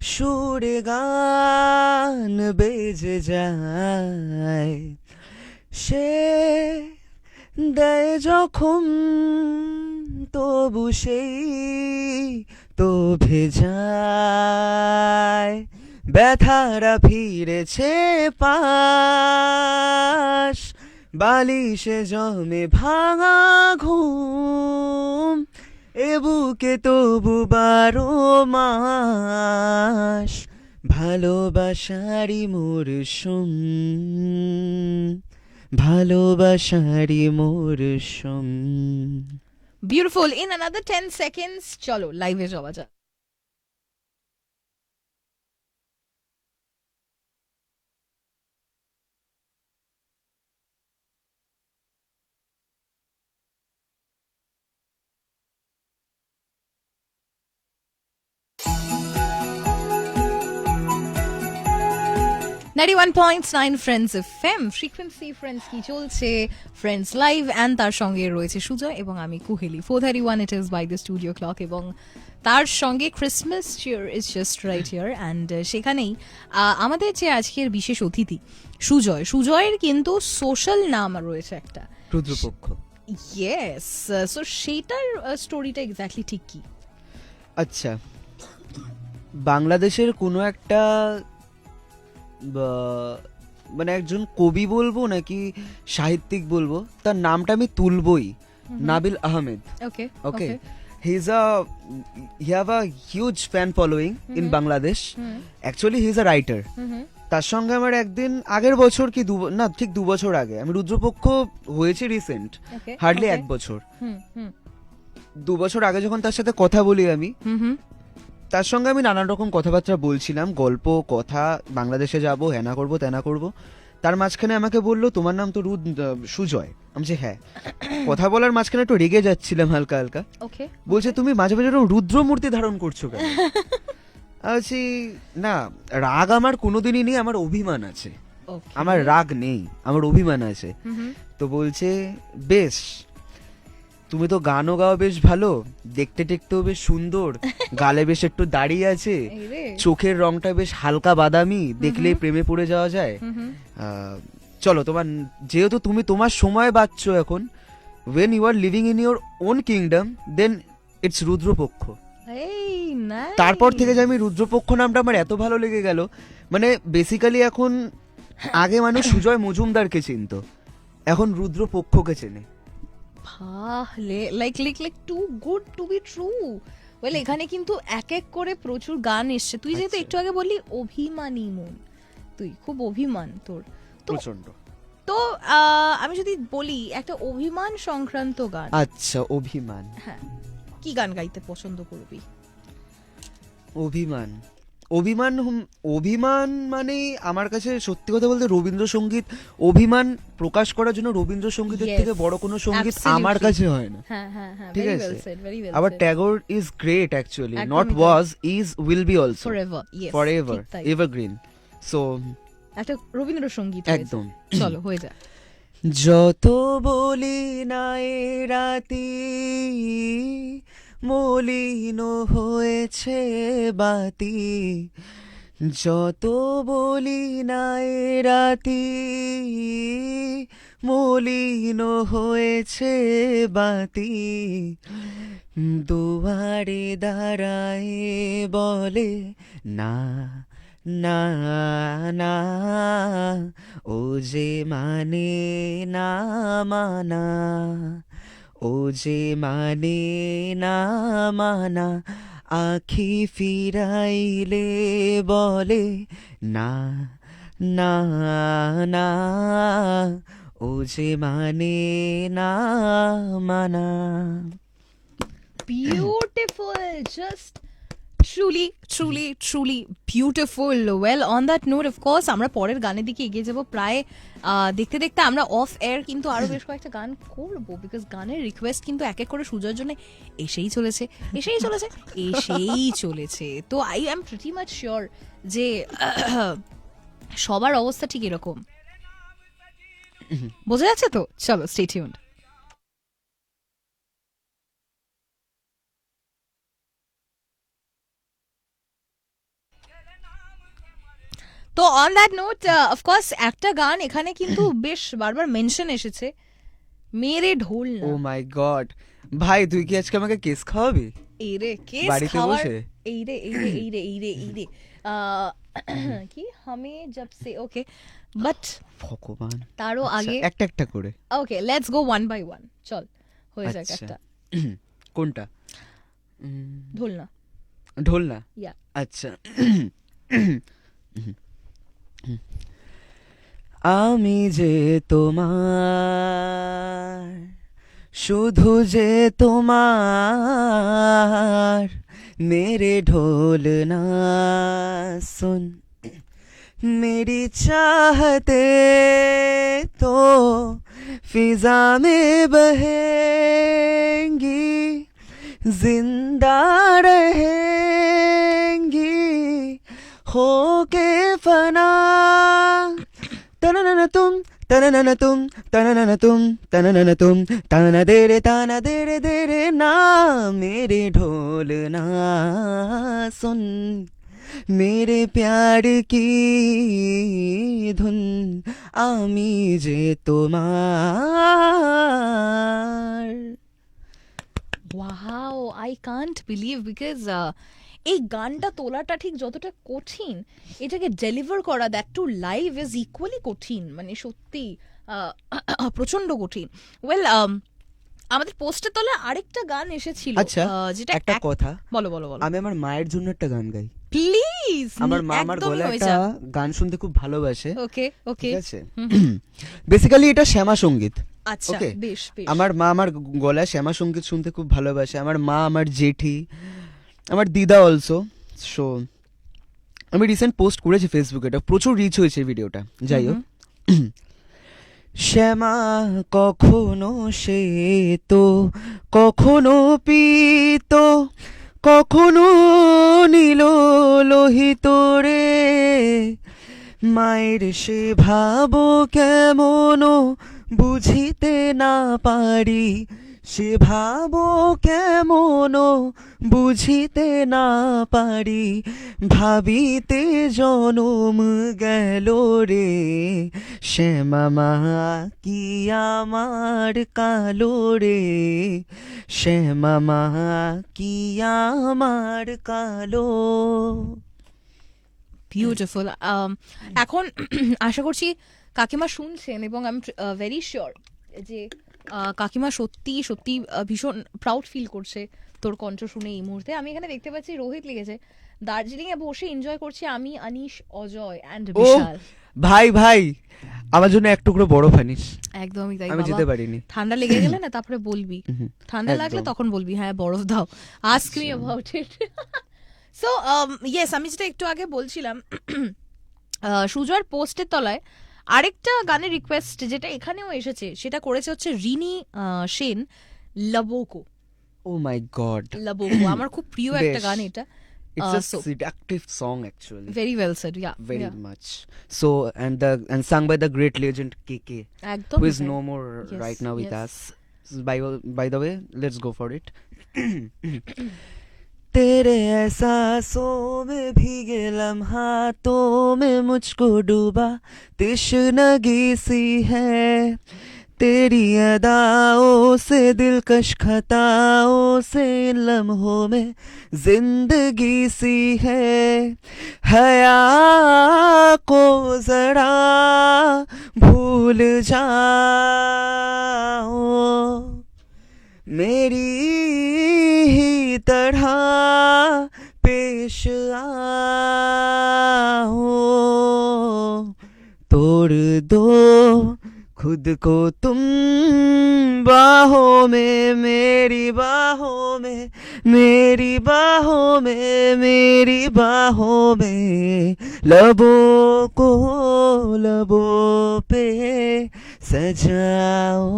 সুরে গান বেজে যায়, সে দেয় যখন তবু সেই তো ভেজায়, ব্যথারা ফিরেছে পাশ, বালিশে জমে ভাঙা ঘুম, এ বুকে তবু 12 মাস ভালোবাসারি মরশুম, ভালোবাসারি মরশুম। বিউটিফুল। ইন অ্যানাদার 10 সেকেন্ডস চলো লাইভে যাওয়া যাক। Ninety one point nine friends FM frequency friends কি চলছে, ফ্রেন্ডস লাইভ অ্যান্ড তার সঙ্গে রয়েছে সুজয় এবং আমি Kuheli. 4:31 it is by the studio clock এবং তার সঙ্গে Christmas cheer is just right here and সেখানেই আমাদের যে আজকের বিশেষ অতিথি সুজয়, সুজয়ের কিন্তু সোশ্যাল নাম রয়েছে একটা রুদ্রপক্ষ। ইয়েস, সো সেইটার স্টোরিটা এক্স্যাক্টলি ঠিক কি? আচ্ছা, বাংলাদেশের কোনো একটা মানে একজন কবি বলবো নাকি সাহিত্যিক বলবো, তার নামটা আমি তুলবই, Nabil Ahmed. Okay okay, he have a huge fan following in Bangladesh. Actually he is a writer. তার সঙ্গে আমার একদিন আগের বছর কি না ঠিক 2 বছর আগে, আমি রুদ্রপক্ষ হয়েছে রিসেন্ট, হার্ডলি 1 বছর, 2 বছর আগে যখন তার সাথে কথা বলি আমি, তার সঙ্গে আমি নানান রকম কথাবার্তা বলছিলাম, গল্প কথা, বাংলাদেশে যাব, হ্যানা করবো ত্যানা করবো। তার মাঝখানে আমাকে বললো তোমার নাম তো সুজয়। আমি যে হ্যাঁ, কথা বলার মাঝখানে একটু রেগে যাচ্ছিলাম হালকা হালকা। বলছে তুমি মাঝে মাঝে রুদ্র মূর্তি ধারণ করছো কেন? বলছি না, রাগ আমার কোনোদিনই নেই, আমার অভিমান আছে। আমার রাগ নেই, আমার অভিমান আছে। তো বলছে বেশ, তুমি তো গানও গাও বেশ ভালো, দেখতে টেকতেও বেশ সুন্দর, গালে বেশ একটু দাড়ি আছে, চোখের রংটা বেশ হালকা বাদামি, দেখলেই প্রেমে পড়ে যাওয়া যায়। চলো তোমার, যেহেতু তুমি তোমার সময় বাঁচছ এখন, when you are living in your own kingdom, then it's রুদ্রপক্ষ। তারপর থেকে যে আমি রুদ্রপক্ষ নামটা আমার এত ভালো লেগে গেল, মানে বেসিক্যালি এখন আগে মানুষ সুজয় মজুমদারকে চিনত, এখন রুদ্রপক্ষকে চেনে। Like too good to be true. Well, এখানে কিন্তু এক এক করে প্রচুর গান এসছে। তুই যেহেতু একটু আগে বললি অভিমানী মন, তুই খুব অভিমান তোর প্রচন্ড। তো আমি যদি বলি একটা অভিমান সংক্রান্ত গান। আচ্ছা, অভিমান, হ্যাঁ, কি গান গাইতে পছন্দ করবি? অভিমান, অভিমান অভিমান মানে আমার কাছে সত্যি কথা বলতে রবীন্দ্রসঙ্গীত, অভিমান প্রকাশ করার জন্য রবীন্দ্রসঙ্গীতের থেকে বড় কোনো সঙ্গীত আমার কাছে হয় না। ঠিক আছে, আবার Tagore is great actually, not was, is, will be also forever, evergreen. So একটা রবীন্দ্রসঙ্গীত একদম, চলো হয়ে যায়। যত বলি না এ রাতি মলিন হয়েছে বাতি, যত বলি না এ রাতি মলিন হয়েছে বাতি, দুয়ারে দাঁড়ায় বলে না না না, ও যে মানে না মানা, ও যে মানে না মানা, আখি ফিরাইলে বলে না না না, ও যে মানে না মানা। Beautiful, just truly beautiful. Well, on that note, of course, আমরা পরের গানের দিকে এগিয়ে যাব। প্রায় দেখতে দেখতে আমরা অফ এয়ার কিন্তু আরো বেশ কয়েকটা গান করবো, বিকজ গানের রিকোয়েস্ট কিন্তু এক এক করে সুজয়ের জন্য এসেই চলেছে। তো I am pretty much sure যে সবার অবস্থা ঠিক এরকম। বোঝা যাচ্ছে তো? চলো, স্টে টিউনড। তো অন দ্যাট নোট, অফকোর্স একটা গান এখানে কিন্তু বেশ বারবার মেনশন এসেছে, মেরে ঢোল না। ও মাই গড, ভাই তুই কি আজকে আমাকে কেস খাওয়াবি? এই রে কেস খাওয়ার, এই রে কি হামে জব সে, ওকে, বাট ভগবান, তারও আগে একটা একটা করে। Okay, let's go one by one, চল হয়ে যাক একটা। কোনটা? ঢোল না, ঢোল না, আচ্ছা। আমি যে তোমার, শুধু যে তোমার, মেরে ঢোল না सुन मेरी चाहते तो फिजा में बहेंगी, जिंदा रहेंगी होके फना। तननन तुम तननन तुम तननन तुम तननन तुम ताना दे रे ना, मेरे ढोल ना सुन, मेरे प्यार की धुन, आमी जे তোমার। Wow, I can't believe, because এই গানটা তোলাটা ঠিক যতটা কঠিন, এটাকে ডেলিভার করা, that two live, is equally কঠিন, মানে সত্যি প্রচন্ড কঠিন। ওয়েল, আমাদের পোস্টের তলে আরেকটা গান এসেছিল, আচ্ছা, যেটা একটা কথা বলো বলো বলো, আমি আমার মায়ের জন্য একটা গান গাই প্লিজ। আমার মা আমার গলায় একটা গান শুনতে খুব ভালোবাসে। ওকে ওকে, ঠিক আছে, বেসিক্যালি এটা শ্যামা সঙ্গীত। আচ্ছা Okay. বেশ বেশ। আমার মা আমার গলায় শ্যামা সঙ্গীত শুনতে খুব ভালোবাসে, আমার মা, আমার জেঠি, আমার দিদা অলসো। সো আমি রিসেন্ট পোস্ট করেছি ফেসবুকে, এটা প্রচুর রিচ হয়েছে ভিডিওটা। যাই হোক, শ্যামা কখনো সে তো, কখনো পিত, কখনো নীল লোহিত রে, মায়ের সে ভাবো কেমন বুঝিতে না পারি, সে ভাবো কেমন বুঝিতে না পারি, ভাবিতে জনম গেল রে, শ্যামা মা কি আমার কালো রে, শ্যামা মা কি আমার কালো। বিউটিফুল। এখন আশা করছি কাকিমা শুনছেন, এবং আমি ভেরি শিওর যে কাকিমা সত্যি সত্যি ভীষণ প্রাউড ফিল করছে তোর কণ্ঠ শুনে এই মুহূর্তে। আমি এখানে দেখতে পাচ্ছি রোহিত লিখেছে, দার্জিলিং এ বসে এনজয় করছি আমি, আনিশ, অজয় অ্যান্ড বিশাল। ভাই ভাই, আমার জন্য এক টুকরো বড় ফানিস। একদমই তাই, আমি বাবা। যেতে পারিনি। ঠান্ডা লেগে গেলে না তারপরে বলবি, ঠান্ডা লাগলে একদম। তখন বলবি হ্যাঁ বরফ দাও, ask me about it. So yes, আমি যেটা একটু আগে বলছিলাম, সুজয়ের পোস্টের তলায় আরেকটা গানের রিকোয়েস্ট যেটা এখানেও এসেছে, সেটা করেছে হচ্ছে রিনি সেন, লাবোকো। ও মাই গড, লাবোকো আমার খুব প্রিয় একটা গান এটা। It's a so seductive song actually. very well said, yeah, Very yeah. much. So and sung by the great legend KK, একদম who is no more Yes, right now with yes. us. By the way, let's go for it. तेरे एहसासों में भीगे लम्हातों में मुझको डूबा तश्नगी सी है, तेरी अदाओं से दिलकश खताओं से इन लम्हों में जिंदगी सी है, हया को जरा भूल जाओ, मेरी ही तरह पेश आओ, तोड़ दो खुद को तुम बाहों में, मेरी बाहों में, मेरी बाहों में, मेरी बाहों में, लबों को लबों पे सजाओ,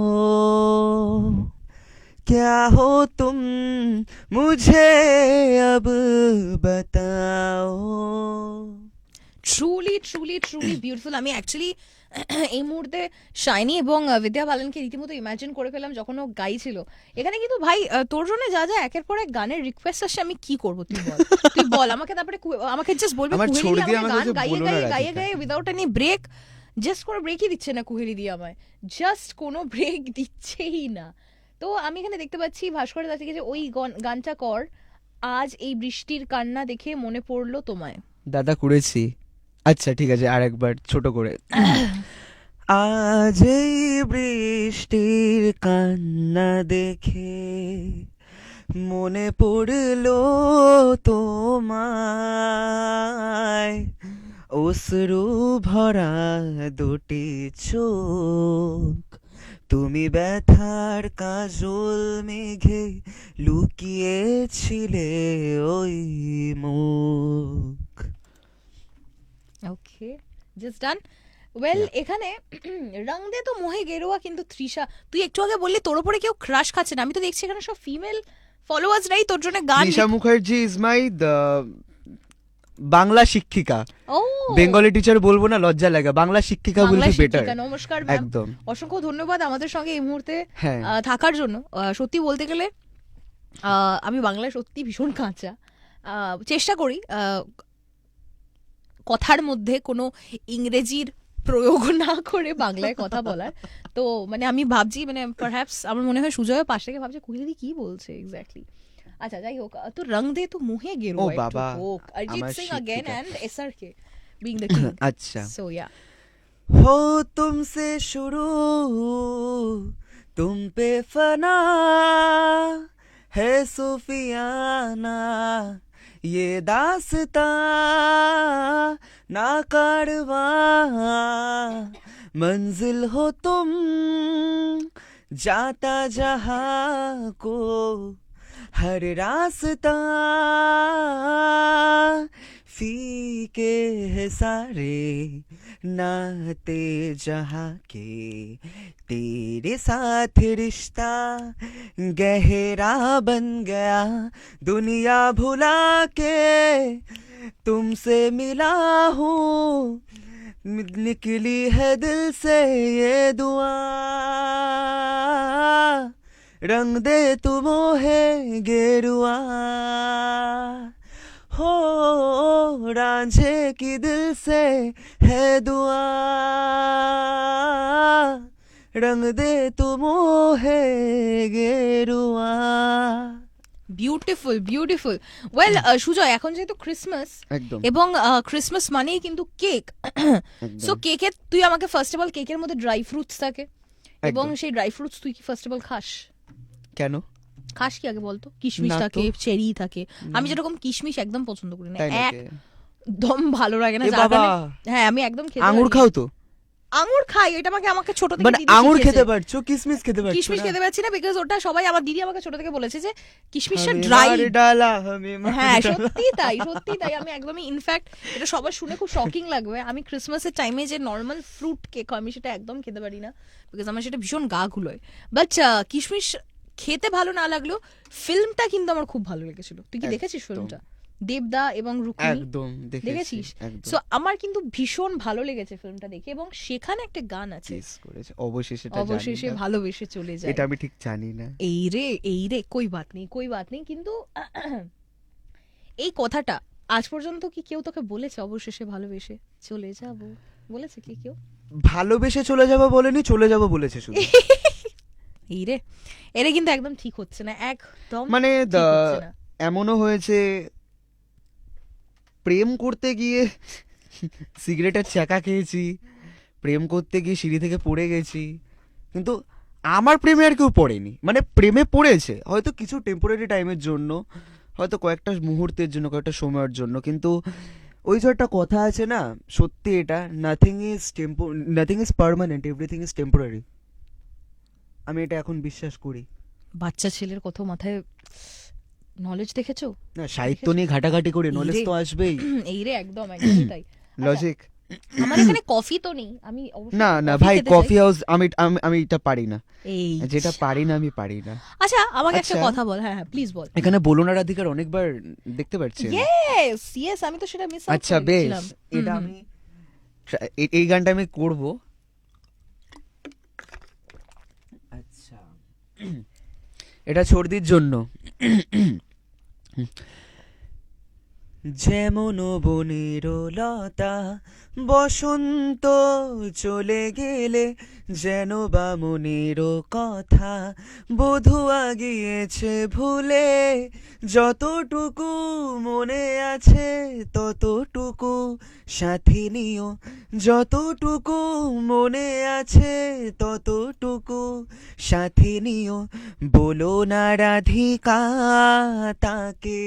क्या हो तुम मुझे अब बताओ। Truly truly truly beautiful. আমি অ্যাকচুয়ালি এই মুহূর্তে শাইনি এবং বিদ্যা বালানকে রীতিমতো ইমাজিন করে ফেলাম যখন ও গাইছিল এখানে। কিন্তু ভাই তোর জন্য যা যা একের পর এক গানের রিকোয়েস্ট আসছে, আমি কি করবো তুই বল, তুই বল আমাকে। তারপরে আমাকে জাস্ট বলবে কুহেলি দিয়ে আমাকে গান গাইয়ে গাইয়ে গাইয়ে গাইয়ে উইদাউট এনি ব্রেক, জাস্ট কোনো ব্রেকই দিচ্ছে না কুহেলি দিয়ে আমায়, জাস্ট কোনো ব্রেক দিচ্ছেই না। তো আমি এখানে দেখতে পাচ্ছি ভাস্করের কাছে গেছে, ওই গানটা কর, আজ এই বৃষ্টির কান্না দেখে মনে পড়লো তোমায়। দাদা করেছি, আচ্ছা ঠিক আছে আরেকবার ছোট করে। আজ এই বৃষ্টির কান্না দেখে মনে পড়লো তোমায়, অশ্রু ভরা দুটি চোখ, তুমি ব্যথার কাজল মেঘে লুকিয়েছিলে ওই মুখ। ওকে, জাস্ট ডান। ওয়েল, এখানে রং দে তো মোহে গেরুয়া, কিন্তু তৃষা তুই একটু আগে বললি তোর উপরে কেউ ক্রাশ খাচ্ছে না, আমি তো দেখছি এখানে সব ফিমেল ফলোয়ার্সরাই তোর জন্য গান তৃষা মুখার্জি ইজ মাই বাংলা শিক্ষিকা। ও, বেঙ্গলি টিচার বলবো না, লজ্জা লাগে, বাংলা শিক্ষিকা বাংলা বলতে বেটার। শিক্ষিকা, নমস্কার ম্যাম, একদম, অসংখ্য ধন্যবাদ আমাদের সঙ্গে এই মুহূর্তে হ্যাঁ। থাকার জন্য। সত্যি বলতে গেলে আমি বাংলায় সত্যি ভীষণ কাঁচা। চেষ্টা করি কথার মধ্যে কোনো ইংরেজির প্রয়োগ না করে বাংলায় কথা বলার। তো মানে আমি ভাবছি, মানে পারহ্যাপস আমার মনে হয় সুজয় পাশ থেকে ভাবছে কোহিলি কি বলছে এক্স্যাক্টলি। আচ্ছা, যাই হোক, তো রং দে তো মুহে গেরো ও বাবা, অরিজিৎ আমার সিং अगेन শিক্ষিকা। And SRK being the king. আচ্ছা, सो या हो तुमसे शुरू तुम पे फना है सूफियाना ये दास्तां ना कारवां, मंजिल हो तुम जाता जहां को हर रास्ता फीके है सारे नाते जहाँ के, तेरे साथ रिश्ता गहरा बन गया, दुनिया भुला के तुमसे मिला हूँ, निकली है दिल से ये दुआ, रंग दे तू मोहे गेरुआ, हो रांझे की दिल से है दुआ, रंग दे तू मोहे गेरुआ। Beautiful beautiful. ওয়েল সুজয়, এখন যেহেতু ক্রিসমাস একদম এবং ক্রিসমাস মানেই কিন্তু কেক, সো কেকে তুই আমাকে ফার্স্ট অফ অল, কেকের মধ্যে ড্রাই ফ্রুটস থাকে এবং একদম। সেই ড্রাই ফ্রুটস তুই কি ফার্স্ট অফ অল খাস? কেন? খাস কি আগে বলতো? কিশমিশ না তো। থাকে, চেরি থাকে। আমি যেরকম কিশমিশ একদম পছন্দ করি না, তাই নাকি? একদম ভালো লাগে না। এ যার বাবা, কারণে- হ্যাঁ, আমি একদম খেতে আঙুর পারি না। খাও তো? আঙুর খাই, এটা আমাকে ছোট থেকে মানে দিদি আঙুর শিখিয়েছে। খেতে পারছো, কিসমিস খেতে পারছো কিশমিশ না? খেতে পারছি না, বিকজ ওটা সবাই, আমার দিদি আমাকে ছোট থেকে বলেছে যে কিশমিশটা हमें ড্রাই। मार डाला, हमें मार হ্যাঁ, डाला। সত্যি তাই, সত্যি তাই। আমি একদমই, ইনফ্যাক্ট এটা সবার শুনে খুব শকিং লাগবে, আমি ক্রিসমাসের টাইমে যে নর্মাল ফ্রুট কেক হয় আমি সেটা একদম খেতে পারি না, বিকজ আমার সেটা ভীষণ গা গুলোয়। বাট কিশমিশ খেতে ভালো না লাগলেও ফিল্মটা কিন্তু আমার খুব ভালো লেগেছিল। তুই কি দেখেছিস একদম। ফিল্মটা? দেবদা এবং রুক্মিণী একদম দেখেছিস? একদম। সো আমার কিন্তু ভীষণ ভালো লেগেছে ফিল্মটা দেখে, এবং সেখানে একটা গান আছে, কিস করেছে অবশেষে, এটা অবশেষে জানি না। ভালোবেসে চলে যায়। এটা আমি ঠিক জানি না। এই রে কই বাত নেই, কই বাত নেই, কিন্তু এই কথাটা আজ পর্যন্ত কি কেউ তোকে বলেছে অবশেষে ভালোবেসে চলে যাব? বলেছে কি কেউ? ভালোবেসে চলে যাবো বলেনি, চলে যাবো বলেছে শুধু। এই রে, এরে কিন্তু একদম ঠিক হচ্ছে না, একদম মানে ঠিক হচ্ছে না। এমনও হয়েছে প্রেম করতে গিয়ে সিগারেটের চাকা খেয়েছি, প্রেম করতে গিয়ে সিঁড়ি থেকে পড়ে গেছি, কিন্তু আমার প্রেমে আর কেউ পড়েনি। মানে প্রেমে পড়েছে হয়তো কিছু টেম্পোরারি টাইমের জন্য, হয়তো কয়েকটা মুহূর্তের জন্য, কয়েকটা সময়ের জন্য, কিন্তু ওই যে একটা কথা আছে না, সত্যি এটা, nothing is permanent, everything is temporary. আমি এটা এখন বিশ্বাস করি। বাচ্চা ছেলের কত মাথায় নলেজ দেখেছো? না, সাহিত্য নিয়ে ঘাটাঘাটি করে নলেজ তো আসবেই। এই রে, একদম একদমই তাই। লজিক। আমার এখানে কফি তো নেই, আমি অবশ্যই না না ভাই, খেতে চাই। কফি হাউস আমি এটা পারি না, এই যেটা পারি না আমি পারি না। আচ্ছা, আমাকে একটা আচ্ছা। কথা বল। হ্যাঁ হ্যাঁ, প্লিজ বল। এখানে বলো না রাধিকার অনেকবার দেখতে পাচ্ছেন। ইয়েস ইয়েস, আমি তো সেটা মিস আউট আচ্ছা করে বেশ, গেছিলাম। এটা আমি এই গানটা আমি করব। আচ্ছা, এটা সর্দির জন্য। যেমন বনের লতা বসন্ত চলে গেলে, যেন বা মনের কথা বধুয়া গিয়েছে ভুলে, যতটুকু মনে আছে ততটুকু সাথে নিও, যতটুকু মনে আছে ততটুকু সাথে নিও, বলো না রাধিকা তাকে,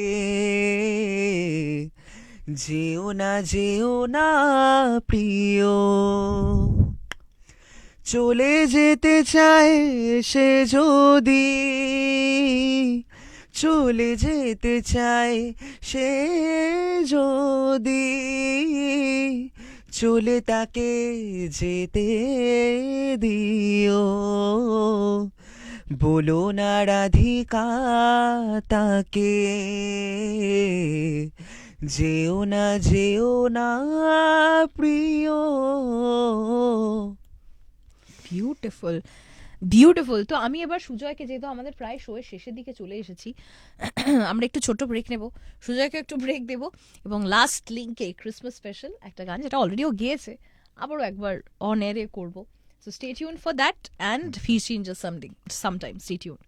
যেও না প্রিয়, চলে যেতে চায় সে যদি, চলে যেতে চায় সে যদি, চলে তাকে যেতে দিও, বলো না রাধিকা তাকে, যেও না প্রিয়। Beautiful beautiful. তো আমি এবার সুজয়কে, যেহেতু আমাদের প্রায় শোয়ের শেষের দিকে চলে এসেছি, আমরা একটু ছোট্ট ব্রেক নেব, সুজয়কে একটু ব্রেক দেবো, এবং লাস্ট লিঙ্কে ক্রিসমাস স্পেশাল একটা গান, যেটা অলরেডিও গিয়েছে, আবারও একবার অন এয়ারে করবো। So stay tune for that and fish changer sometime. Stay tune.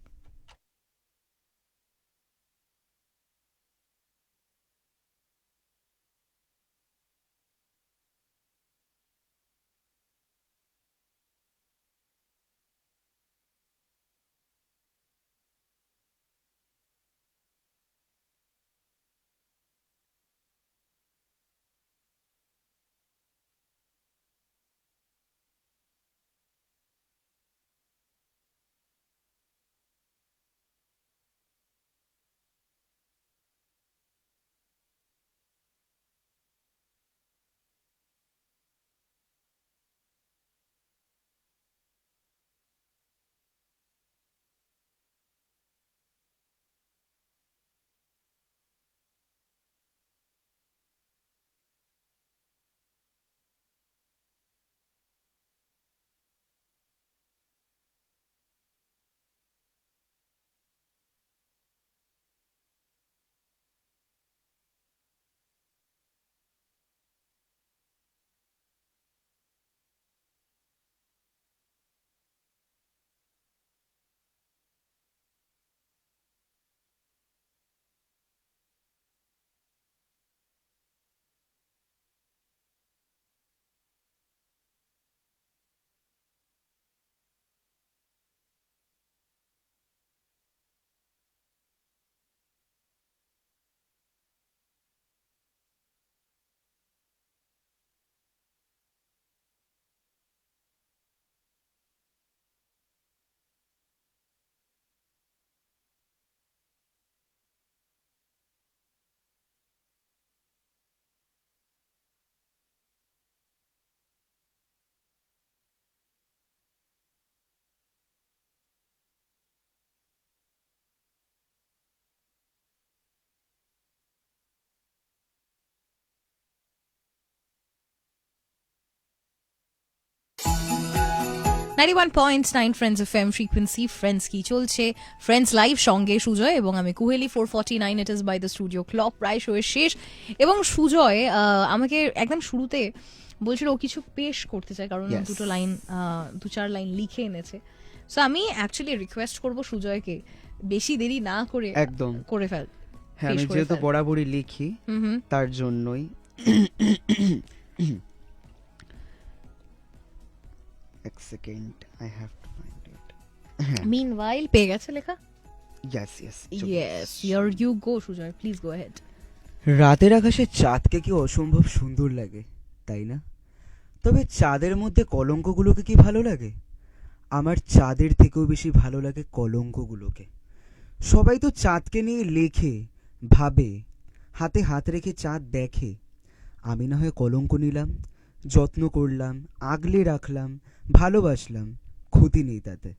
91.9 Friends FM frequency, friends কি চলছে, ফ্রেন্ডস লাইভ, সঙ্গে সুজয় এবং আমি Kuheli. 4:49 it is by the studio clock, প্রায় শোয়ের শেষ। এবং সুজয় আমাকে একদম শুরুতে বলছিল ও কিছু পেশ করতে চায়, কারণ Yes. দু চার লাইন লিখে এনেছে। সো আমি অ্যাকচুয়ালি রিকোয়েস্ট করব সুজয়কে বেশি দেরি না করে একদম করে ফেল। হ্যাঁ, আমি পেশ করে যেহেতু ফেল। বরাবরই লিখি হুম। তার জন্যই। এক second, I have to find it. Meanwhile পেয়ে গেছে লেখা। Yes yes, you go Sujoy, please go head. রাতের আকাশে চাঁদকে কি অসম্ভব সুন্দর লাগে, তাই না? তবে চাঁদের মধ্যে কলঙ্কগুলোকে কি ভালো লাগে? আমার চাঁদের থেকেও বেশি ভালো লাগে কলঙ্কগুলোকে। সবাই তো চাঁদকে নিয়ে লেখে, ভাবে, হাতে হাত রেখে চাঁদ দেখে। আমি না হয় কলঙ্ক নিলাম, যত্ন করলাম, আগলে রাখলাম, ভালোবাসলাম, ক্ষতি নেই তাতে।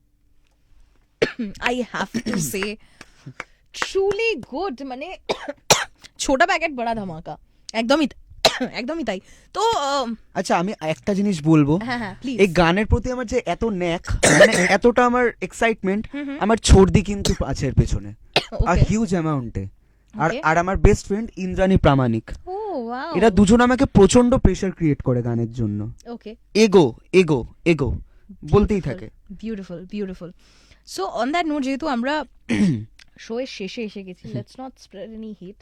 I have to say, truly good, মানে ছোটা প্যাকেট বড়া ধামাকা, একদমই একদমই তাই। তো আচ্ছা, আমি একটা জিনিস বলবো, হ্যাঁ প্লিজ। এই গানের প্রতি আমার যে এত ন্যাক, মানে এতটা আমার এক্সাইটমেন্ট, আমার ছর্দি কিন্তু আছে এর পেছনে, আর হিউজ অ্যামাউন্টে। আর আমার বেস্ট ফ্রেন্ড ইন্দ্রাণী প্রামাণিক, ও ওয়াও, এরা দুজন আমাকে প্রচন্ড প্রেশার ক্রিয়েট করে গানের জন্য। ওকে, এগো এগো এগো বলতেই থাকে। Beautiful beautiful. So on that note, যেহেতু আমরা শোয়ের শেষে এসে গেছি, let's not spread any heat,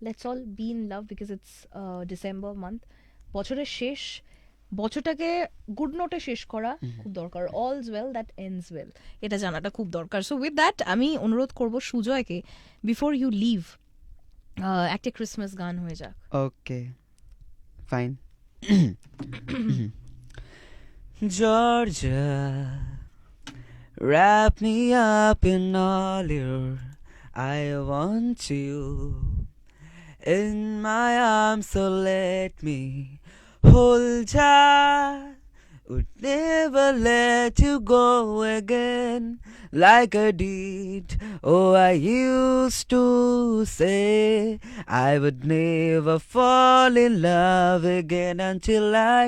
let's all be in love, because it's December month, বছরের শেষ, বছরটাকে গুড নোটে শেষ করা খুব দরকার। All's well that ends well, এটা জানাটা খুব দরকার। সো উইথ দ্যাট আমি অনুরোধ করব সুজয়কে, বিফোর ইউ লিভ, একটা ক্রিসমাস গান হয়ে যাক। Okay fine. Georgia, wrap me up in all your, I want you in my arms, so let me hold ya. Would never let you go again like I did. Oh, I used to say I would never fall in love again until I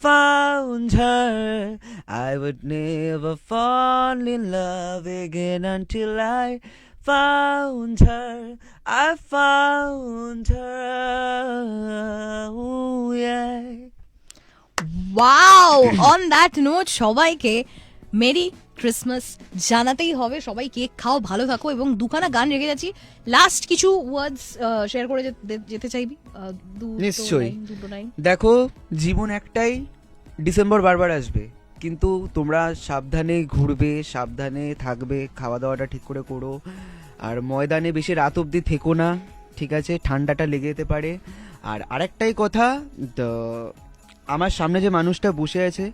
found her. I would never fall in love again until I found her. I found her. Oh, yeah. Wow, on that note সবাইকে মেরি ক্রিসমাস জানাতেই হবে। সবাই কেক খাও, ভালো থাকো, এবং দুখানা গান রেখে যাচ্ছি। লাস্ট কিছু ওয়ার্ডস শেয়ার করে যেতে চাইবি? নিশ্চয়ই। দুটো লাইন। দেখো, জীবন একটাই, ডিসেম্বর বারবার আসবে, কিন্তু তোমরা সাবধানে ঘুরবে, সাবধানে থাকবে, খাওয়া দাওয়াটা ঠিক করে করো, আর ময়দানে বেশি রাত অবধি থেকো না, ঠিক আছে? ঠান্ডাটা লেগে যেতে পারে। আর আরেকটাই কথা, আমার সামনে যে মানুষটা বসে আছে,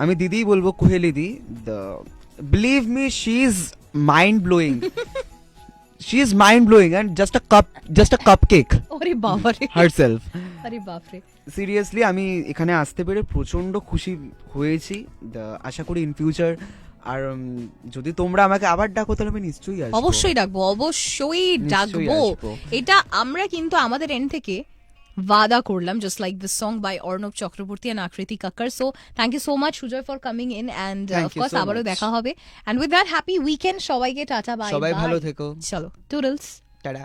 আমি দিদিই বলবো, কুহেলি দি, believe me, she is mind blowing, she is mind blowing and just a cup cake ওরে বাবারে, হারসেলফ। আরে বাপরে। সিরিয়াসলি আমি এখানে আসতে পেরে প্রচন্ড খুশি হয়েছি। আশা করি ইন ফিউচার, আর যদি তোমরা আমাকে আবার ডাকো তাহলে আমি নিশ্চয়ই আসবো। অবশ্যই ডাকবো, অবশ্যই ডাকবো। আসবো। এটা আমরা কিন্তু আমাদের এন্ড থেকে ওয়াদা করলাম, just like this song by Arnab Chakraborty and Akriti Kakkar. So thank you so much Sujoy for coming in, and Thank of you course so আবারও much. দেখা হবে, and with that happy weekend সবাইকে টাটা, বাই সবাই বাই। ভালো থেকো, চলো টুডলস। টাটা।